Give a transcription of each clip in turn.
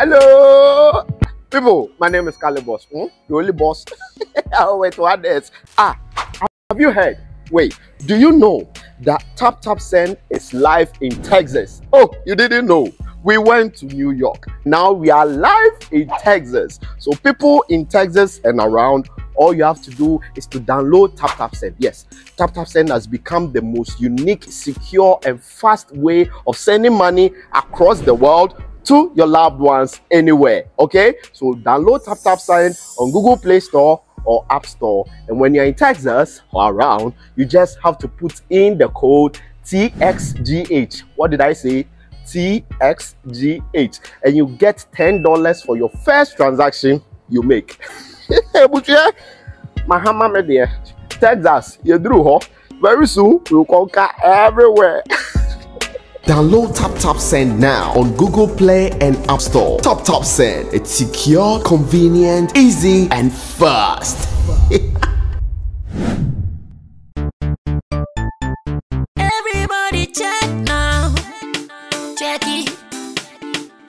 Hello, people. My name is Kale Boss. The only boss. Oh, wait, what is? Have you heard? Wait, do you know that Tap Tap Send is live in Texas? Oh, you didn't know? We went to New York. Now we are live in Texas. So people in Texas and around, all you have to do is to download Tap Tap Send. Yes, Tap Tap Send has become the most unique, secure, and fast way of sending money across the world to your loved ones anywhere. Okay, so download Tap Tap Send on Google Play Store or App Store, and when you're in Texas or around, you just have to put in the code TXGH. What did I say? TXGH, and you get $10 for your first transaction you make. Texas, you drew, very soon we'll conquer everywhere. Download Tap Tap Send now on Google Play and App Store. Tap Tap Send, it's secure, convenient, easy, and fast. Everybody check now. Check it.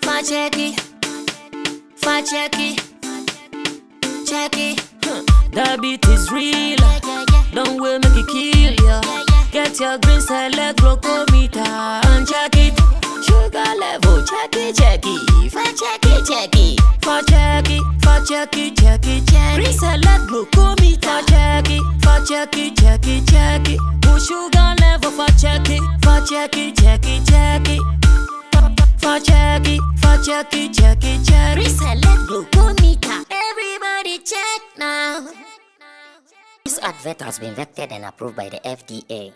Fine check it. Fine check it. Check it. The beat is real. Don't wait, make it kill ya. Get your green select glucometer and check it. Sugar level, check it, check it. For check it, check it. For check it, for check it, check it, check it. Green select glucometer. For check it, for check it, check it, check it. Put sugar level for check it, for check it, check it, check it. For check it, for check it, check it, check it. Green select glucometer. Everybody check now. This advert has been vetted and approved by the FDA.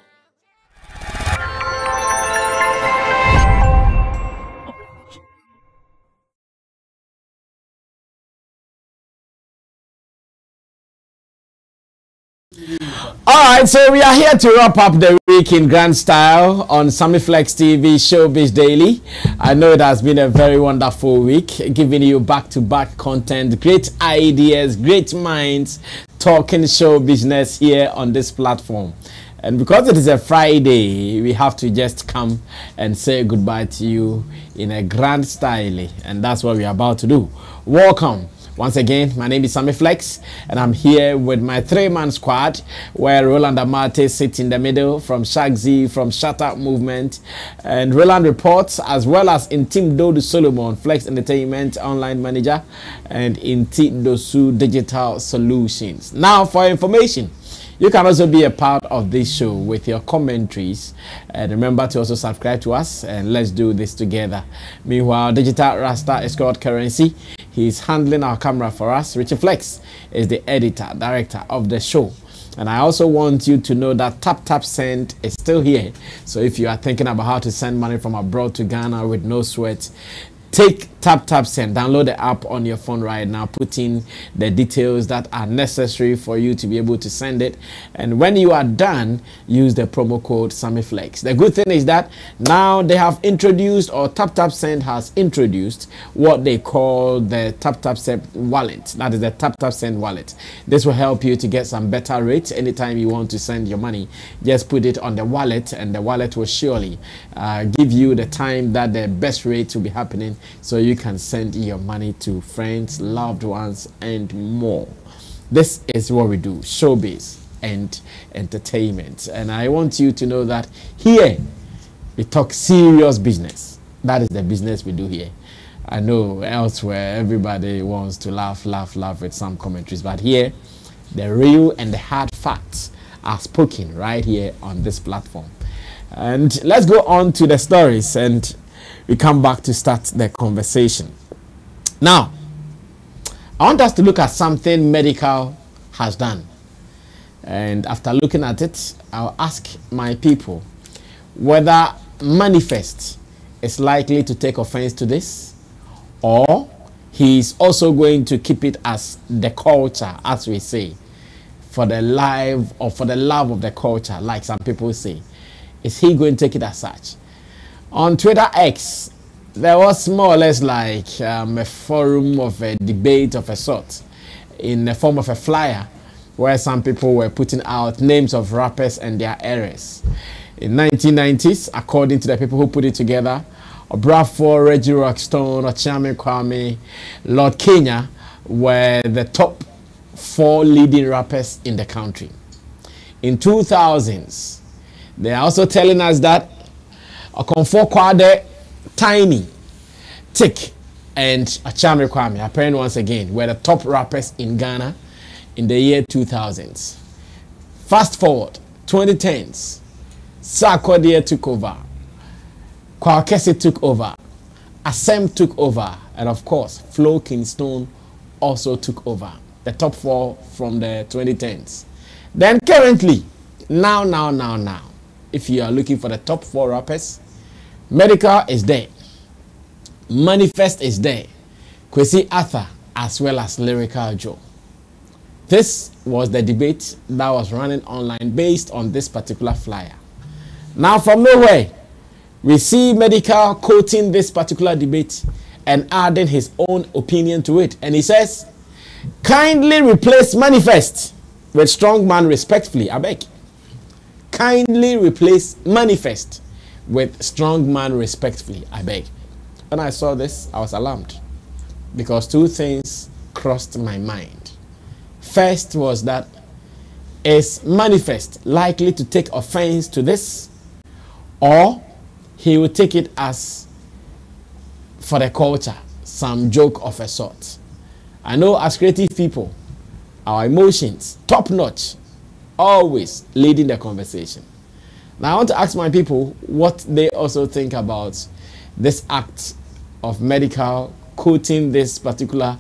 Alright, so we are here to wrap up the week in grand style on Sammy Flex TV Showbiz Daily. I know it has been a very wonderful week, giving you back-to-back content, great ideas, great minds, talking show business here on this platform. And because it is a Friday, we have to just come and say goodbye to you in a grand style, and that's what we are about to do. Welcome. Once again, my name is Sammy Flex, and I'm here with my three-man squad, where Roland Amate sits in the middle, from Shagzy, from Shatta Movement, and Roland Reports, as well as Intim Dodu Solomon, Flex Entertainment Online Manager, and Intim Dosu Digital Solutions. Now, for information, you can also be a part of this show with your commentaries, and remember to also subscribe to us, and let's do this together. Meanwhile, Digital Rasta is called Currency. He's handling our camera for us. Richie Flex is the editor, director of the show. And I also want you to know that Tap Tap Send is still here. So if you are thinking about how to send money from abroad to Ghana with no sweat, take Tap Tap Send. Download the app on your phone right now. Put in the details that are necessary for you to be able to send it. And when you are done, use the promo code SammyFlex. The good thing is that now they have introduced, or Tap Tap Send has introduced, what they call the Tap Tap Send wallet. That is the Tap Tap Send wallet. This will help you to get some better rates anytime you want to send your money. Just put it on the wallet, and the wallet will surely give you the time that the best rate will be happening, so you can send your money to friends, loved ones, and more. This is what we do, showbiz and entertainment. And I want you to know that here we talk serious business. That is the business we do here. I know elsewhere everybody wants to laugh with some commentaries, but here the real and the hard facts are spoken right here on this platform. And let's go on to the stories, and we come back to start the conversation. Now, I want us to look at something Medikal has done. And after looking at it, I'll ask my people whether M.anifest is likely to take offense to this, or he's also going to keep it as the culture, as we say, for the life or for the love of the culture, like some people say. Is he going to take it as such? On Twitter X, there was more or less like a forum of a debate of a sort in the form of a flyer, where some people were putting out names of rappers and their eras. In 1990s, according to the people who put it together, Brafo, Reggie Rockstone, Ochame Kwame, Lord Kenya were the top 4 leading rappers in the country. In 2000s, they are also telling us that Okonfo Kwade, Tiny, Tick, and Ochame Kwame, apparently once again, were the top rappers in Ghana in the year 2000s. Fast forward, 2010s, Sarkodie took over, Kwakesi took over, Asem took over, and of course, Flo Kingston also took over. The top 4 from the 2010s. Then currently, now, if you are looking for the top 4 rappers, Medikal is there, M.anifest is there, Kwesi Arthur, as well as Lyrical Joe. This was the debate that was running online based on this particular flyer. Now from nowhere, we see Medikal quoting this particular debate and adding his own opinion to it. And he says, kindly replace M.anifest with Strongman respectfully, I beg. Kindly replace M.anifest with Strongman respectfully, I beg. When I saw this, I was alarmed because 2 things crossed my mind. First was that, is M.anifest likely to take offense to this, or he will take it as, for the culture, some joke of a sort? I know as creative people, our emotions, top notch, always leading the conversation. Now I want to ask my people what they also think about this act of Medikal quoting this particular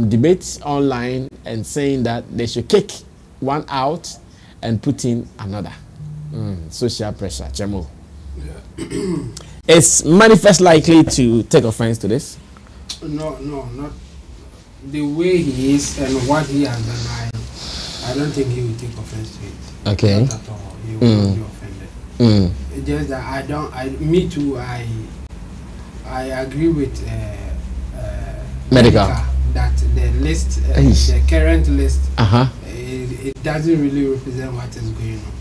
debate online and saying that they should kick one out and put in another. Social pressure, Chemo. Yeah. Is M.anifest likely to take offense to this? No, not the way he is and what he has done. I don't think he will take offense to it. Okay. Not at all. He will not be offended. It's just that me too, I agree with Medikal that the list, the current list, it doesn't really represent what is going on.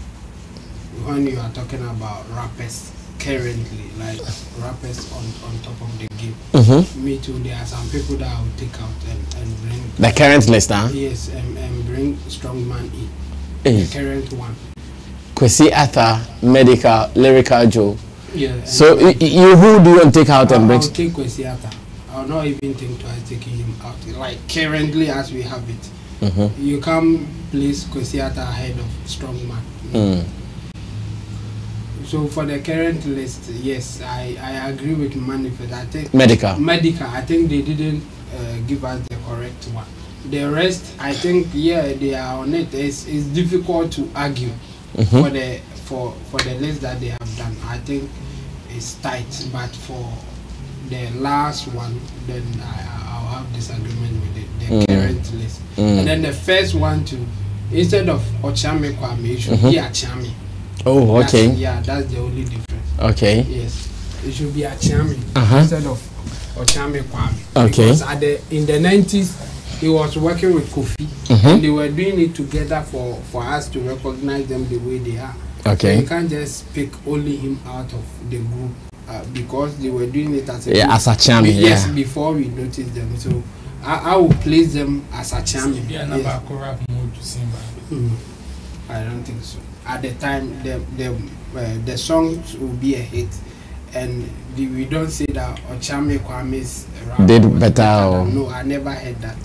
When you are talking about rappers currently, like rappers on top of the game, me too, there are some people that I will take out and bring the current list, huh? Yes, and bring Strongman in. The current one. Kwesi Arthur, Medikal, Lyrical Joe. Yeah. So who do you want to take out and bring? I'll take Kwesi Arthur. I'll not even think twice taking him out. Like currently as we have it, you can't place Kwesi Arthur ahead of Strongman. So for the current list, yes, I agree with M.anifest. I think Medikal. I think they didn't give us the correct one. The rest, I think, yeah, they are on it. It's difficult to argue for the list that they have done. I think it's tight, but for the last one, then I'll have disagreement with it. The current list, and then the first one too. Instead of Ochame Kwame, it should be Achame. Oh, okay. That's the only difference. Okay. Yes, it should be Achame instead of Ochame Kwame. Okay. Because in the 90s, he was working with Kofi, and they were doing it together for us to recognize them the way they are. Okay. So you can't just pick only him out of the group because they were doing it as a group. As Achame. Yes, before we noticed them. So I will place them as Achame. I don't think so. At the time, the songs will be a hit, and we don't say that Ochame Kwame's did better. No, I never heard that.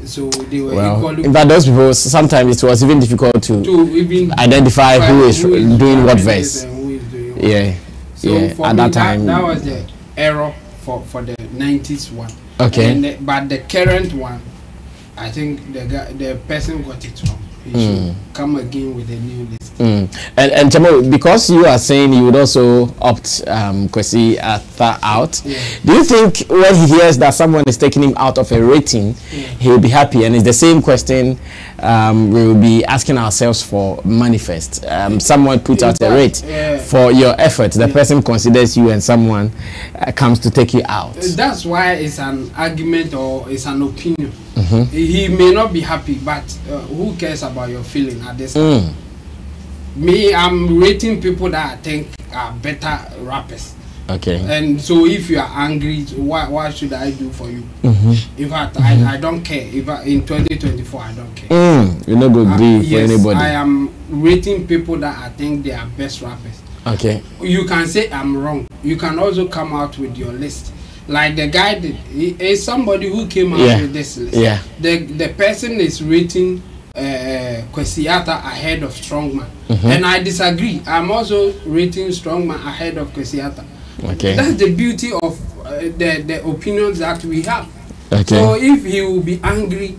So they were equally. But those people, sometimes it was even difficult to even identify who is doing what verse. Yeah. So for at that time, that was the error for the 90s one. Okay. But the current one, I think the person got it wrong. He should come again with a new list. And Chamo, because you are saying you would also opt Kwesi Arthur out, do you think when he hears that someone is taking him out of a rating, he will be happy? And it's the same question we will be asking ourselves for M.anifest. Someone put out a rate for your effort. The person considers you and someone comes to take you out. That's why it's an argument or it's an opinion. He may not be happy, but who cares about your feeling at this time? Me, I'm rating people that I think are better rappers. Okay. And so if you are angry, what should I do for you? In fact, I don't care. If in 2024, I don't care. You're not going to be for anybody. I am rating people that I think they are best rappers. Okay. You can say I'm wrong. You can also come out with your list. Like the guy is somebody who came out with this list. Yeah. The person is rating Kwesi Shatta ahead of Strongman. And I disagree. I'm also rating Strongman ahead of Kwesi Shatta. Okay. That's the beauty of the opinions that we have. Okay. So if he will be angry,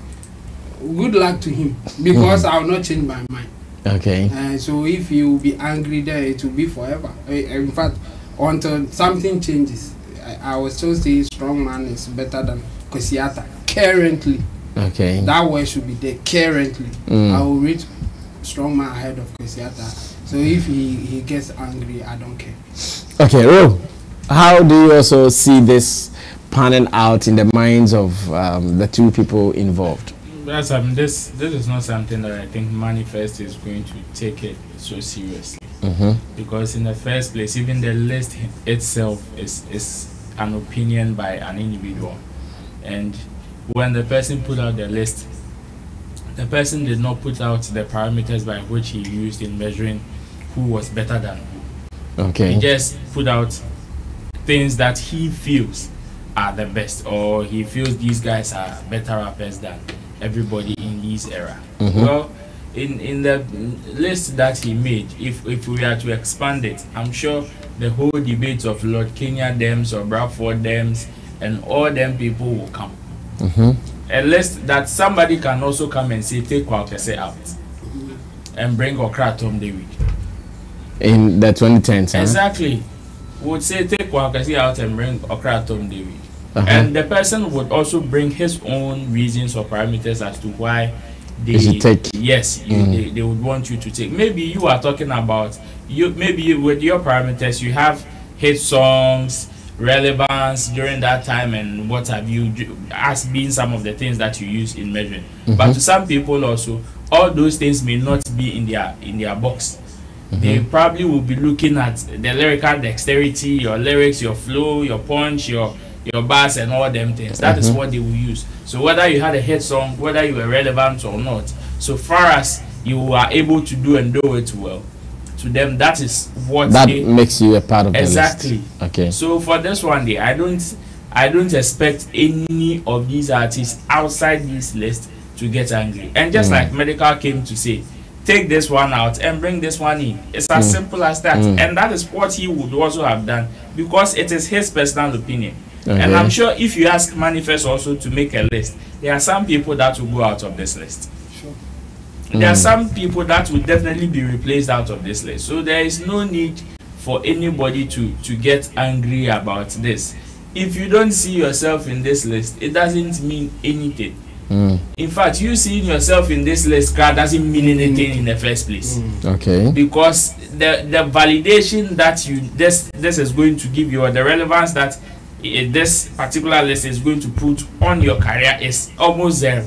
good luck to him, because I will not change my mind. Okay. So if he will be angry, there it will be forever. In fact, until something changes, I will still say Strongman is better than Kwesi Shatta currently. Okay. That word should be there currently. I will rate Strongman ahead of Kwesi Shatta. So if he gets angry, I don't care. Okay, Ro, how do you also see this panning out in the minds of the two people involved? Yes, this is not something that I think M.anifest is going to take it so seriously. Because in the first place, even the list itself is an opinion by an individual. And when the person put out the list, the person did not put out the parameters by which he used in measuring who was better than who. Okay. He just put out things that he feels are the best, or he feels these guys are better rappers than everybody in this era. Well, in the list that he made, if we are to expand it, I'm sure the whole debate of Lord Kenya Dems or Bradford Dems and all them people will come. A list that somebody can also come and say, take Kwakese out and bring Okra Tom David. In the 2010s, exactly. Would say take Kwakese out and bring Okra Tom David. And the person would also bring his own reasons or parameters as to why they take. Yes, they would want you to take. Maybe you are talking about maybe with your parameters you have hit songs, relevance during that time, and what have you, as being some of the things that you use in measuring. But to some people also, all those things may not be in their box. They probably will be looking at the lyrical dexterity, your lyrics, your flow, your punch, your bass, and all them things. That is what they will use. So whether you had a hit song, whether you were relevant or not, so far as you are able to do and do it well, to them that is what that makes you a part of the exactly list. Okay. So for this one day, I don't expect any of these artists outside this list to get angry. And just like Medikal came to say, take this one out and bring this one in. It's as simple as that. And that is what he would also have done, because it is his personal opinion. And I'm sure if you ask M.anifest also to make a list, there are some people that will go out of this list. There are some people that will definitely be replaced out of this list. So there is no need for anybody to get angry about this. If you don't see yourself in this list, it doesn't mean anything. In fact, you seeing yourself in this list doesn't mean anything in the first place. Okay. Because the validation that this is going to give you, or the relevance that this particular list is going to put on your career is almost zero.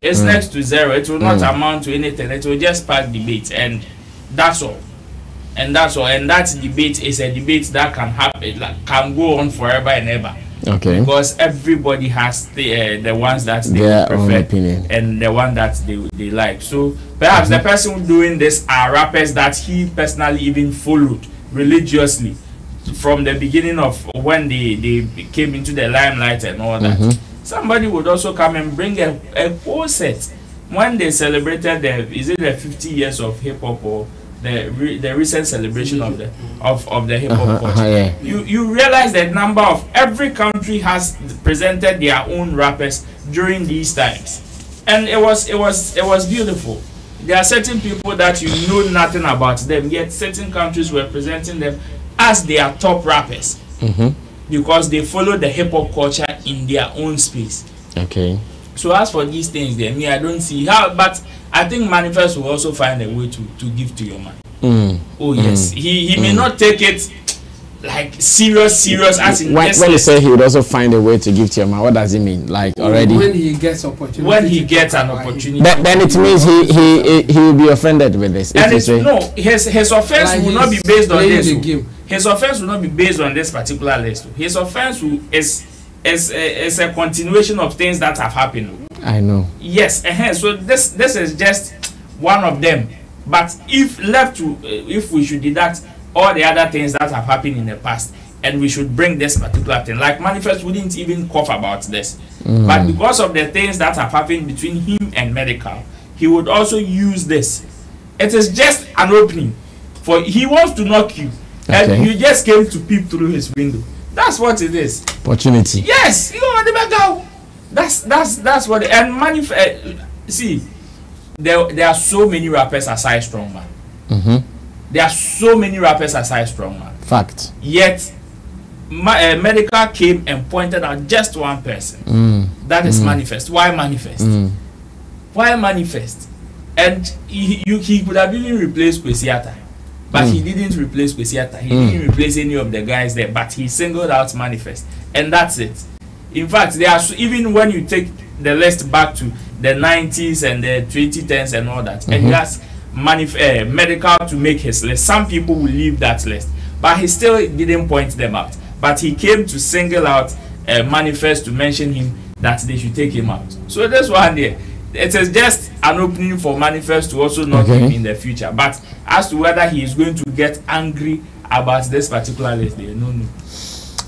It's next to zero. It will not amount to anything. It will just spark debate, and that's all. And that's all. And that debate is a debate that can happen, can go on forever and ever. Okay. Because everybody has the ones that they prefer and the one that they like. So perhaps the person doing this are rappers that he personally even followed religiously from the beginning of when they came into the limelight and all that. Somebody would also come and bring a whole set when they celebrated the 50 years of hip hop, or the recent celebration of the hip hop culture. You realize that number of every country has presented their own rappers during these times, and it was beautiful. There are certain people that you know nothing about them, yet certain countries were presenting them as their top rappers because they follow the hip hop culture in their own space. Okay. So as for these things, then I don't see how, but I think M.anifest will also find a way to give to your man. Oh yes, he may not take it like serious as in when you say he would also find a way to give to your man, what does it mean? Like already when he gets opportunity, when he gets an opportunity, then it means he will be offended with this. And it's no, his offense like will not be based on this. his offense will not be based on this particular list. His offense is a continuation of things that have happened. I know. Yes, so this is just one of them. But if left to, if we should deduct all the other things that have happened in the past, and we should bring this particular thing, like Manifest wouldn't even cough about this. But because of the things that have happened between him and Medikal, he would also use this. It is just an opening. For he wants to knock you, and you just came to peep through his window. That's what it is. Opportunity. Yes, you know the Medikal. That's what. And Manifest. See, there are so many rappers aside Strongman. There are so many rappers aside Strongman. Fact. Yet, Medikal came and pointed out just one person. That is Manifest. Why Manifest? Why Manifest? And he could have even replaced Shatta, but he didn't replace Shatta. He didn't replace any of the guys there, but he singled out Manifest, and that's it. In fact, there are even when you take the list back to the 90s and the 2010s and all that, and you ask Medikal to make his list, some people will leave that list, but he still didn't point them out. But he came to single out Manifest, to mention him, that they should take him out. So this one there, it is just an opening for Manifest to also knock him in the future. But as to whether he is going to get angry about this particular list, no.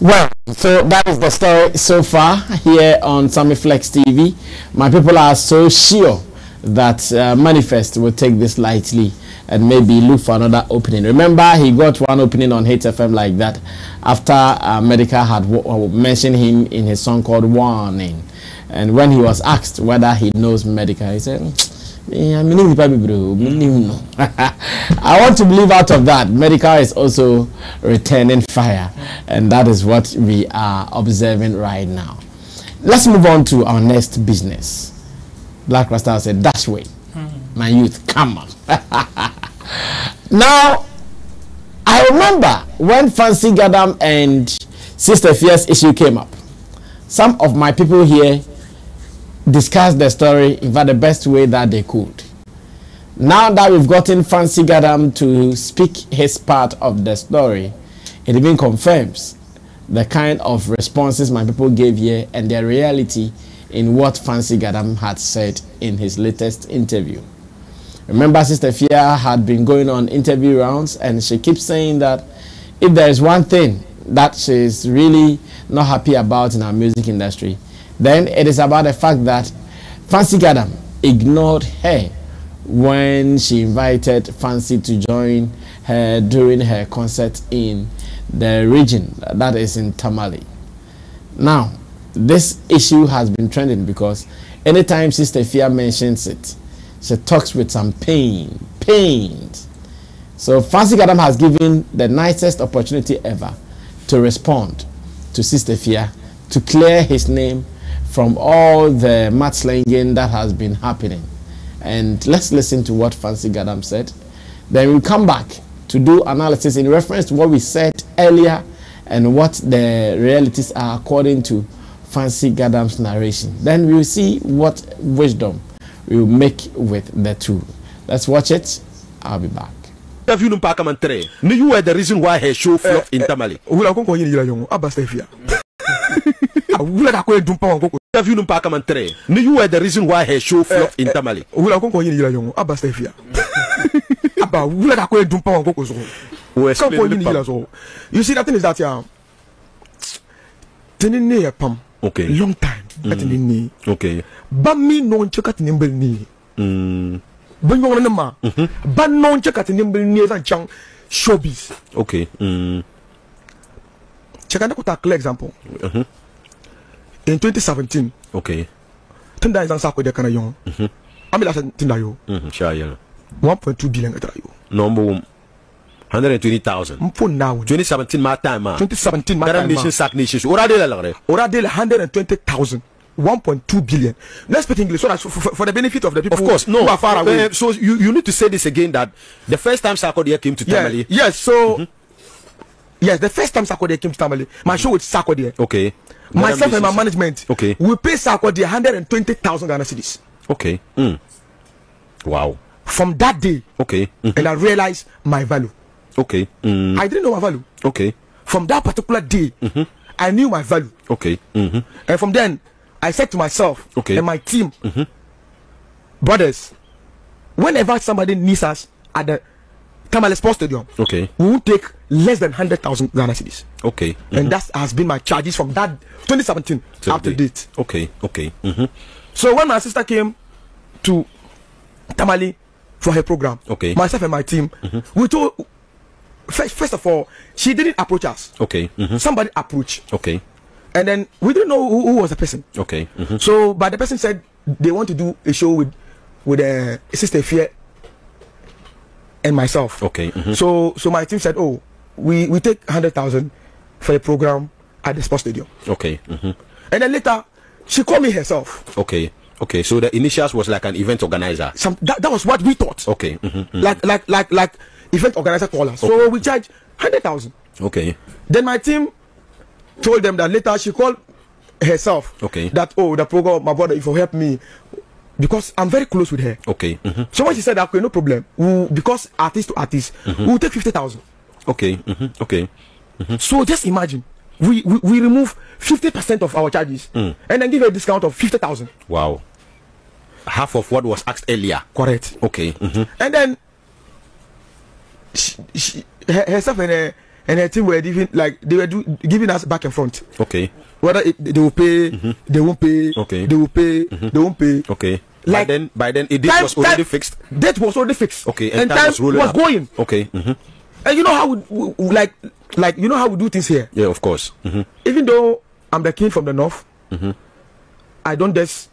Well, so that is the story so far here on Sammy Flex TV. My people are so sure that Manifest will take this lightly and maybe look for another opening. Remember, he got one opening on Hate FM like that after Medikal had mentioned him in his song called Warning. And when he was asked whether he knows Medikal, he said, I want to believe out of that Medikal is also returning fire, and that is what we are observing right now. Let's move on to our next business. Black Rasta said, "That's way, my youth, come on." Now, I remember when Fancy Gadam and Sister Fierce issue came up. Some of my people here discussed the story in fact the best way that they could. Now that we've gotten Fancy Gadam to speak his part of the story, it even confirms the kind of responses my people gave here and their reality in what Fancy Gadam had said in his latest interview. Remember, Sister Fia had been going on interview rounds, and she keeps saying that if there is one thing that she's really not happy about in our music industry, then it is about the fact that Fancy Gadam ignored her when she invited Fancy to join her during her concert in the region, that is in Tamale. Now, this issue has been trending because anytime Sister Fia mentions it, she talks with some pain. So Fancy Gadam has given the nicest opportunity ever to respond to Sister Fia, to clear his name from all the mudslinging that has been happening. And let's listen to what Fancy Gadam said. Then we'll come back to do analysis in reference to what we said earlier and what the realities are according to Fancy Gadam's narration. Then we'll see what wisdom we will make with the two. Let's watch it. I'll be back. Have you you were the reason why her show flopped in Tamale. Have you you were the reason why her show flopped in Tamale. You see, that thing is that okay, long time. Okay. But me no check at nimble ni. But you want ma. But no check at nimble ni as a showbiz. Okay. Check out a clear example. In 2017. Okay. Tenda is answer with the kind of young. I mean, that's Tenda yo. 1.2 billion at you. Number 120,000. For now, 2017 my time. 2017 my time. Nation sack nations. Already 120,000. 1.2 billion. Let's speak English so that for the benefit of the people. Of course, no. Who are far away. So you need to say this again, that the first time Sarkodie came to Tamale. Yes. So yes, the first time Sarkodie came to Tamale, my show with Sarkodie. Okay. Myself and my management. Okay. We pay Sarkodie 120,000 Ghana cedis. Okay. Wow. From that day. Okay. And I realized my value. Okay. I didn't know my value. Okay. From that particular day, I knew my value. Okay. And from then, I said to myself and my team, brothers, whenever somebody needs us at the Tamale Sports Stadium, we won't take less than 100,000 Ghana cedis. Okay. And that has been my charges from that 2017 up to date. Okay. Okay. So when my sister came to Tamale for her program, myself and my team, we told, first of all, she didn't approach us. Somebody approached. And then we didn't know who was the person. So, but the person said they want to do a show with Sister Fear and myself. So my team said, oh, we take 100,000 for a program at the sports stadium. And then later, she called me herself. Okay. So the initials was like an event organizer. That was what we thought. Like event organizer called us. So we charge 100,000. Then my team told them that later she called herself. That, oh, the program, my brother, if you help me, because I'm very close with her. So when she said, okay, no problem, because artist to artist, we'll take 50,000. So just imagine, we remove 50% of our charges and then give her a discount of 50,000. Wow. Half of what was asked earlier. Correct. And then she herself and her team were giving, like, they were giving us back and front. Whether they will pay, they won't pay, they will pay, they won't pay. Like by then it was already fixed. That was already fixed. And time was going. And you know how we like you know how we do things here. Yeah, of course. Even though I'm the king from the north, I don't just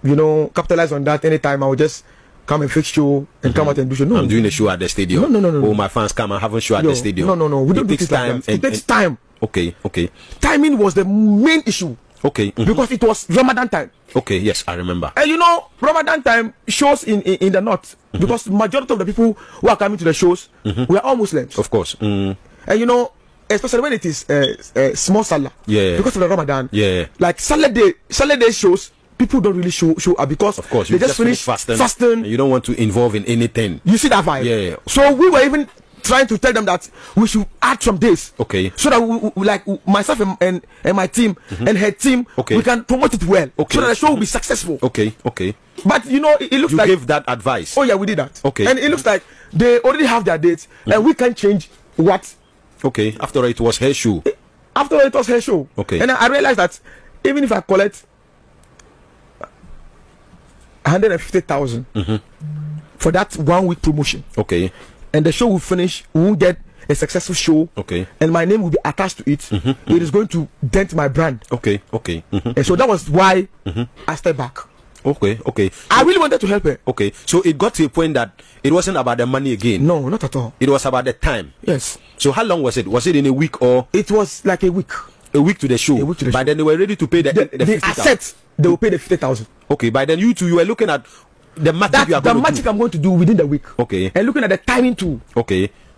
capitalize on that anytime. I will just come and fix show and come out and do show. No, I'm doing a show at the stadium. No. Oh, my fans come and have a show at the stadium. No. We don't do things like that. It takes time. Okay. Timing was the main issue. Because it was Ramadan time. Yes, I remember. And Ramadan time shows in the north, because majority of the people who are coming to the shows were all Muslims. Of course. And especially when it is small Salah. Because of the Ramadan. Like Saturday shows, people don't really show up because of course they just finish fasting. You don't want to involve in anything. You see that vibe? So we were even trying to tell them that we should add some days. So that we like myself and my team and her team, we can promote it well. So that the show will be successful. But it looks you like gave that advice. Oh yeah, we did that. And it looks like they already have their dates, and we can change what. After all, it was her show. After all, it was her show. And I realized that even if I collect 150,000 for that 1 week promotion, and the show will finish, we won't get a successful show, and my name will be attached to it, it is going to dent my brand. And so that was why I stepped back. I really wanted to help her. So it got to a point that it wasn't about the money again. No, not at all. It was about the time. Yes. So how long was it? Was it in a week or? It was like a week. A week to the show. By then they were ready to pay the 50,000. Assets, they will pay the 50,000. By then you were looking at the magic I'm going to do within the week. And looking at the timing too.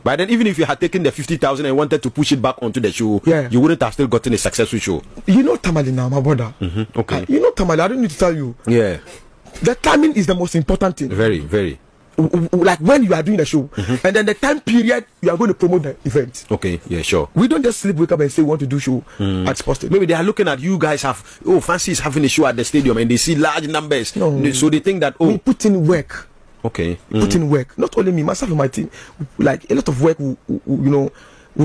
By then, even if you had taken the 50,000 and wanted to push it back onto the show, you wouldn't have still gotten a successful show. Tamale now, my brother. Tamale, I don't need to tell you. The timing is the most important thing. Very. Like when you are doing the show, and then the time period you are going to promote the event. We don't just wake up and say we want to do show at sports stadium. Maybe they are looking at you guys Fancy is having a show at the stadium and they see large numbers. So they think that we put in work. Put in work. Not only me, myself and my team. Like a lot of work will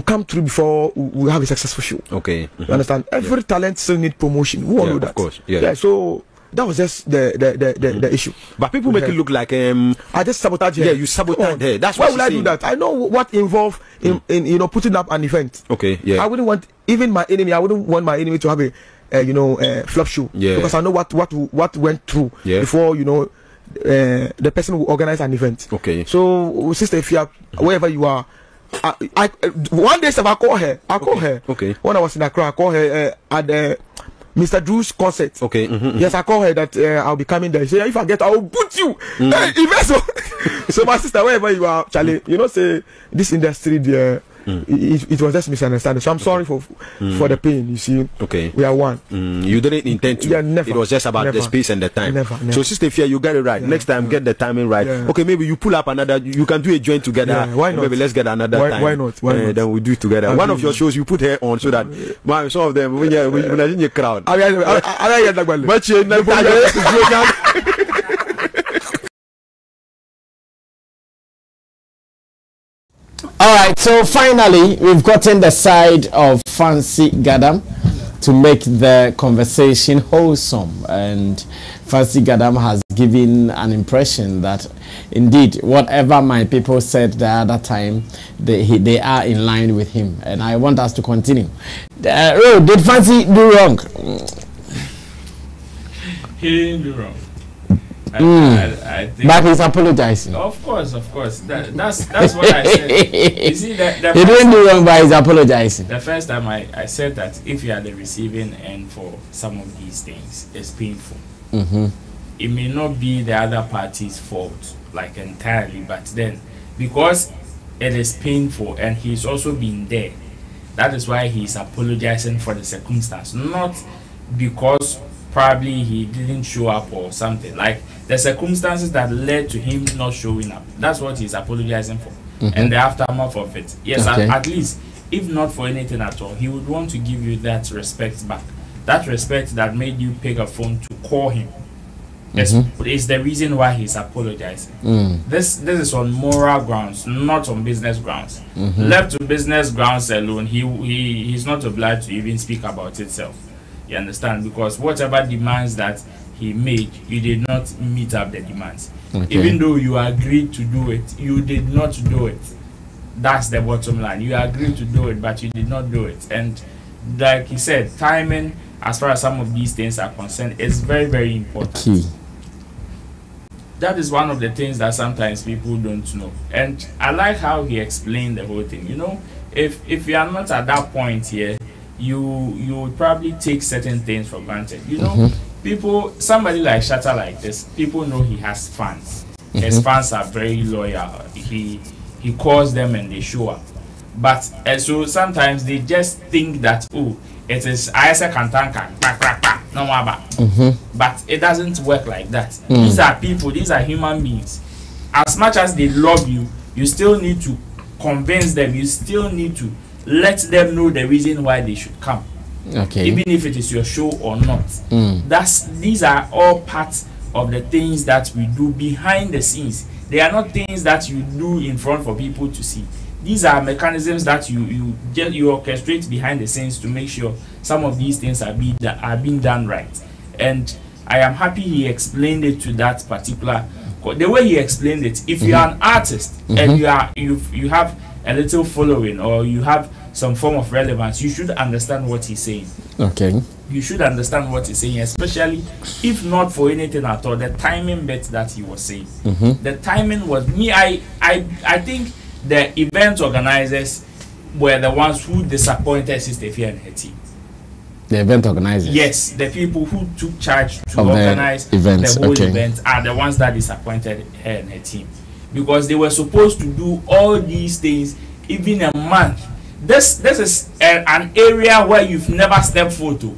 come through before we have a successful show. You understand? Every talent still need promotion. We all know that. Of course. So that was just the issue. But people make it look like I just sabotage her. You sabotage her. That's why would I do that? I know what involved in putting up an event. I wouldn't want even my enemy. I wouldn't want my enemy to have a flop show. Because I know what went through before the person who organized an event. So Sister Ifia, wherever you are, I one day I call her. When I was in Accra, I call her at Mr. Drew's concert. Yes, I call her that I'll be coming there. She said, if I get, I will put you. So my sister, wherever you are, Charlie, say this industry there, It was just misunderstanding. So I'm sorry for the pain. You see, okay, we are one. You didn't intend to. Yeah, never. It was just about the space and the time. Never. So Sister Fia, you get it right. Next time, get the timing right. Okay, maybe you pull up another. You can do a joint together. Why not? Maybe let's get another time. Why not? Then we do it together. One of your shows, you put her on so that some of them when you're in your crowd. All right, so finally we've gotten the side of Fancy Gadam to make the conversation wholesome, and Fancy Gadam has given an impression that indeed whatever my people said the other time, they are in line with him, and I want us to continue. Did Fancy do wrong? He didn't do wrong. I think, but he's apologizing. Of course. That's what I said. You see, he didn't do wrong, but he's apologizing. The first time I said that if you are the receiving end for some of these things, it's painful. It may not be the other party's fault, like entirely, but then because it is painful and he's also been there, that is why he's apologizing for the circumstance, not because probably he didn't show up or something, like the circumstances that led to him not showing up. That's what he's apologizing for. And the aftermath of it. Yes, okay. At least, if not for anything at all, he would want to give you that respect back. That respect that made you pick a phone to call him. Is the reason why he's apologizing. This is on moral grounds, not on business grounds. Left to business grounds alone, he's not obliged to even speak about itself. You understand? Because whatever demands that he made, you did not meet up the demands. Even though you agreed to do it, you did not do it. That's the bottom line. You agreed to do it, but you did not do it. And like he said, timing, as far as some of these things are concerned, is very, very important. That is one of the things that sometimes people don't know. And I like how he explained the whole thing. You know, if you are not at that point here, you would probably take certain things for granted. You know, people, somebody like Shatta like this, people know he has fans. His fans are very loyal. He calls them and they show up. But so sometimes they just think that, oh, it is Isa Kantanka, no more. But it doesn't work like that. These are people, these are human beings. As much as they love you, you still need to convince them, you still need to let them know the reason why they should come. Even if it is your show or not. These are all parts of the things that we do behind the scenes. They are not things that you do in front for people to see. These are mechanisms that you orchestrate behind the scenes to make sure some of these things are being done right. And I am happy he explained it to that particular. The way he explained it, if you are an artist and you have a little following or you have some form of relevance, you should understand what he's saying. You should understand what he's saying, especially if not for anything at all, the timing bit that he was saying. The timing was I think the event organizers were the ones who disappointed Sister Fia and her team. The event organizers? Yes, the people who took charge to organize the whole event are the ones that disappointed her and her team. Because they were supposed to do all these things even a month. This is an area where you've never stepped foot to.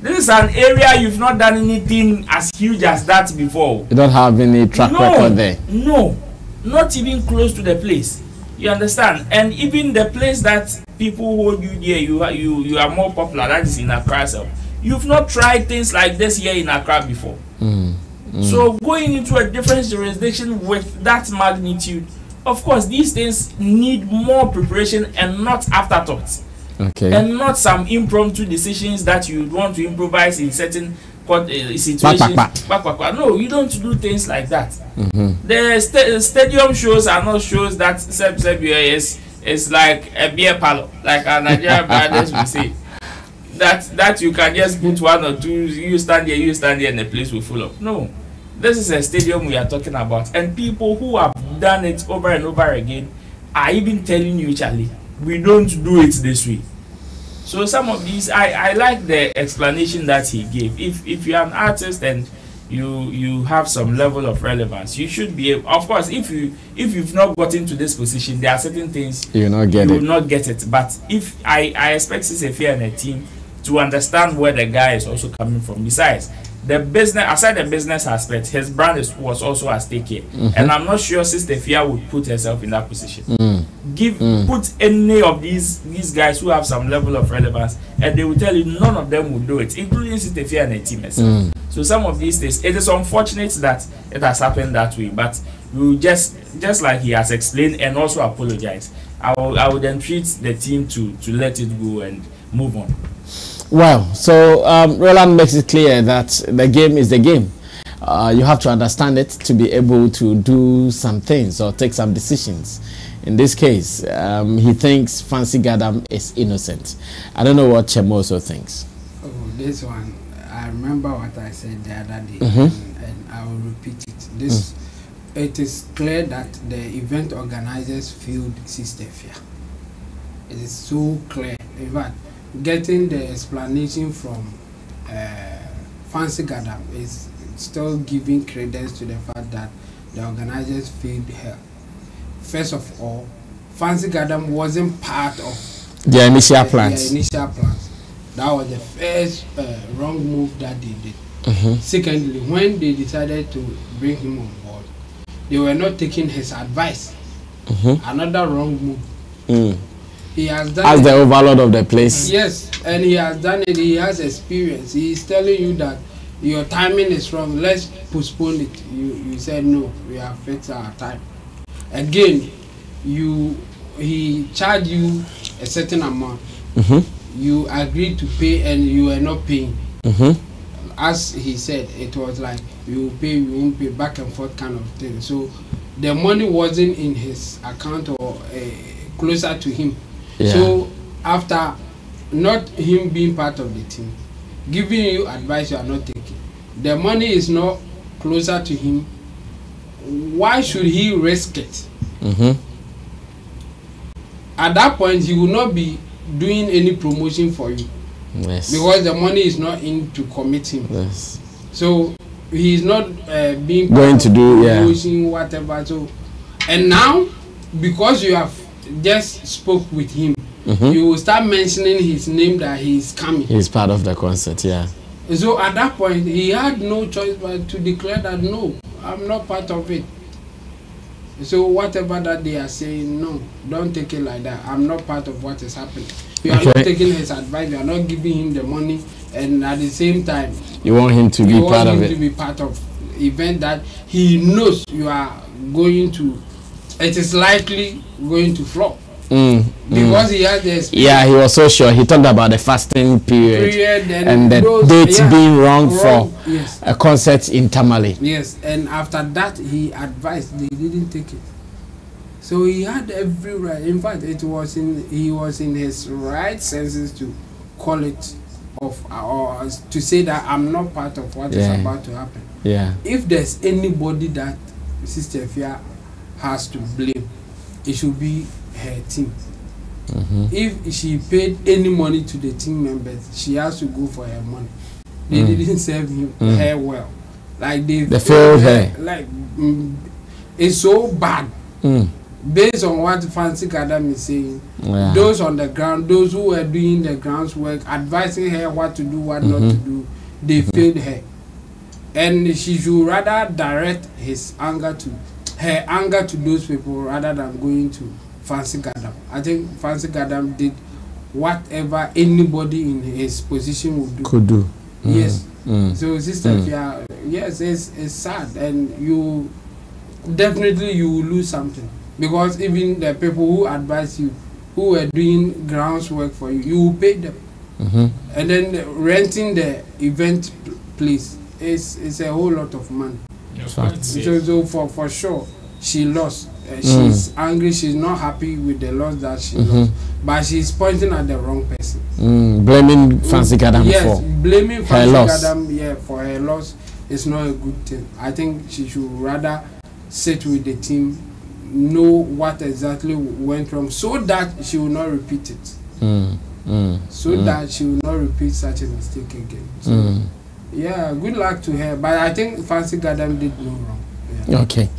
This is an area you've not done anything as huge as that before. You don't have any track record there? No, not even close to the place. You understand? And even the place that people hold you there, you are more popular, that is in Accra. You've not tried things like this here in Accra before. So going into a different jurisdiction with that magnitude, of course, these things need more preparation and not afterthoughts. And not some impromptu decisions that you want to improvise in certain situations. No, you don't do things like that. The stadium shows are not shows that is like a beer parlor, like our Nigerian brothers will say. That you can just put one or two, you stand here, and the place will fill up. No. This is a stadium we are talking about, and people who have done it over and over again are even telling you, Charlie, we don't do it this way. So some of these, I like the explanation that he gave. If you are an artist and you have some level of relevance, you should be able, of course, if you've not gotten to this position, there are certain things you will not get it. But if I expect Sisefia and a team to understand where the guy is also coming from. Besides the business, aside the business aspect, his brand was also at stake here, and I'm not sure Sisefia would put herself in that position. Put any of these guys who have some level of relevance, and they will tell you none of them would do it, including Sisefia and the team herself. So some of these things, it is unfortunate that it has happened that way, but we will just like he has explained and also apologize. I would entreat the team to let it go and move on. Well, so Roland makes it clear that the game is the game. You have to understand it to be able to do some things or take some decisions. In this case, he thinks Fancy Gadam is innocent. I don't know what Chemoso thinks. Oh, this one, I remember what I said the other day, and I will repeat it. It is clear that the event organizers failed Sisefia. It is so clear. In fact, getting the explanation from Fancy Gadam is still giving credence to the fact that the organizers failed her. First of all, Fancy Gadam wasn't part of their initial plans. That was the first wrong move that they did. Secondly, when they decided to bring him on board, they were not taking his advice. Another wrong move. He has done as the overlord of the place. Yes, and he has done it. He has experience. He is telling you that your timing is wrong. Let's postpone it. You said no. We have fixed our time. Again, he charged you a certain amount. You agreed to pay and you were not paying. As he said, it was like you pay, you won't pay, back and forth kind of thing. So the money wasn't in his account or closer to him. So after not him being part of the team, giving you advice you are not taking, the money is not closer to him, why should he risk it? At that point, he will not be doing any promotion for you. Because the money is not in to commit him. So he is not being going to do promotion, whatever. So, and now because you have just spoke with him, you will start mentioning his name that he is coming. He's part of the concert, So at that point, he had no choice but to declare that no, I'm not part of it. So whatever that they are saying, no, don't take it like that. I'm not part of what is happening. You are not taking his advice. You are not giving him the money, and at the same time, you want him to be part of it. To be part of event that he knows you are going to. It is likely going to flop. Because he has the experience. Yeah, he was so sure. He talked about the fasting period and the dates being wrong for a concert in Tamale. Yes, and after that, he advised they didn't take it. So he had every right. In fact, he was in his right senses to call it off or to say that I'm not part of what is about to happen. If there's anybody that Sister Fia has to blame, it should be her team. If she paid any money to the team members, she has to go for her money. They didn't serve her well. Like they failed her. Like it's so bad. Based on what Fancy Gadam is saying, those on the ground, those who were doing the grounds work, advising her what to do, what not to do, they failed her. And she should rather direct her anger to those people rather than going to Fancy Gadam. I think Fancy Gadam did whatever anybody in his position could do. Yes. So Sister Fia, yes, it's sad, and you definitely will lose something, because even the people who advise you, who were doing grounds work for you, you will pay them, and then renting the event place is a whole lot of money. So for sure, she lost. She's angry. She's not happy with the loss that she lost, but she's pointing at the wrong person. Blaming Fancy Gadam for blaming Fancy Gadam, for her loss is not a good thing. I think she should rather sit with the team, know what exactly went wrong, so that she will not repeat it. So that she will not repeat such a mistake again. So Yeah, good luck to her. But I think Fancy Gadam did no wrong. Yeah. Okay.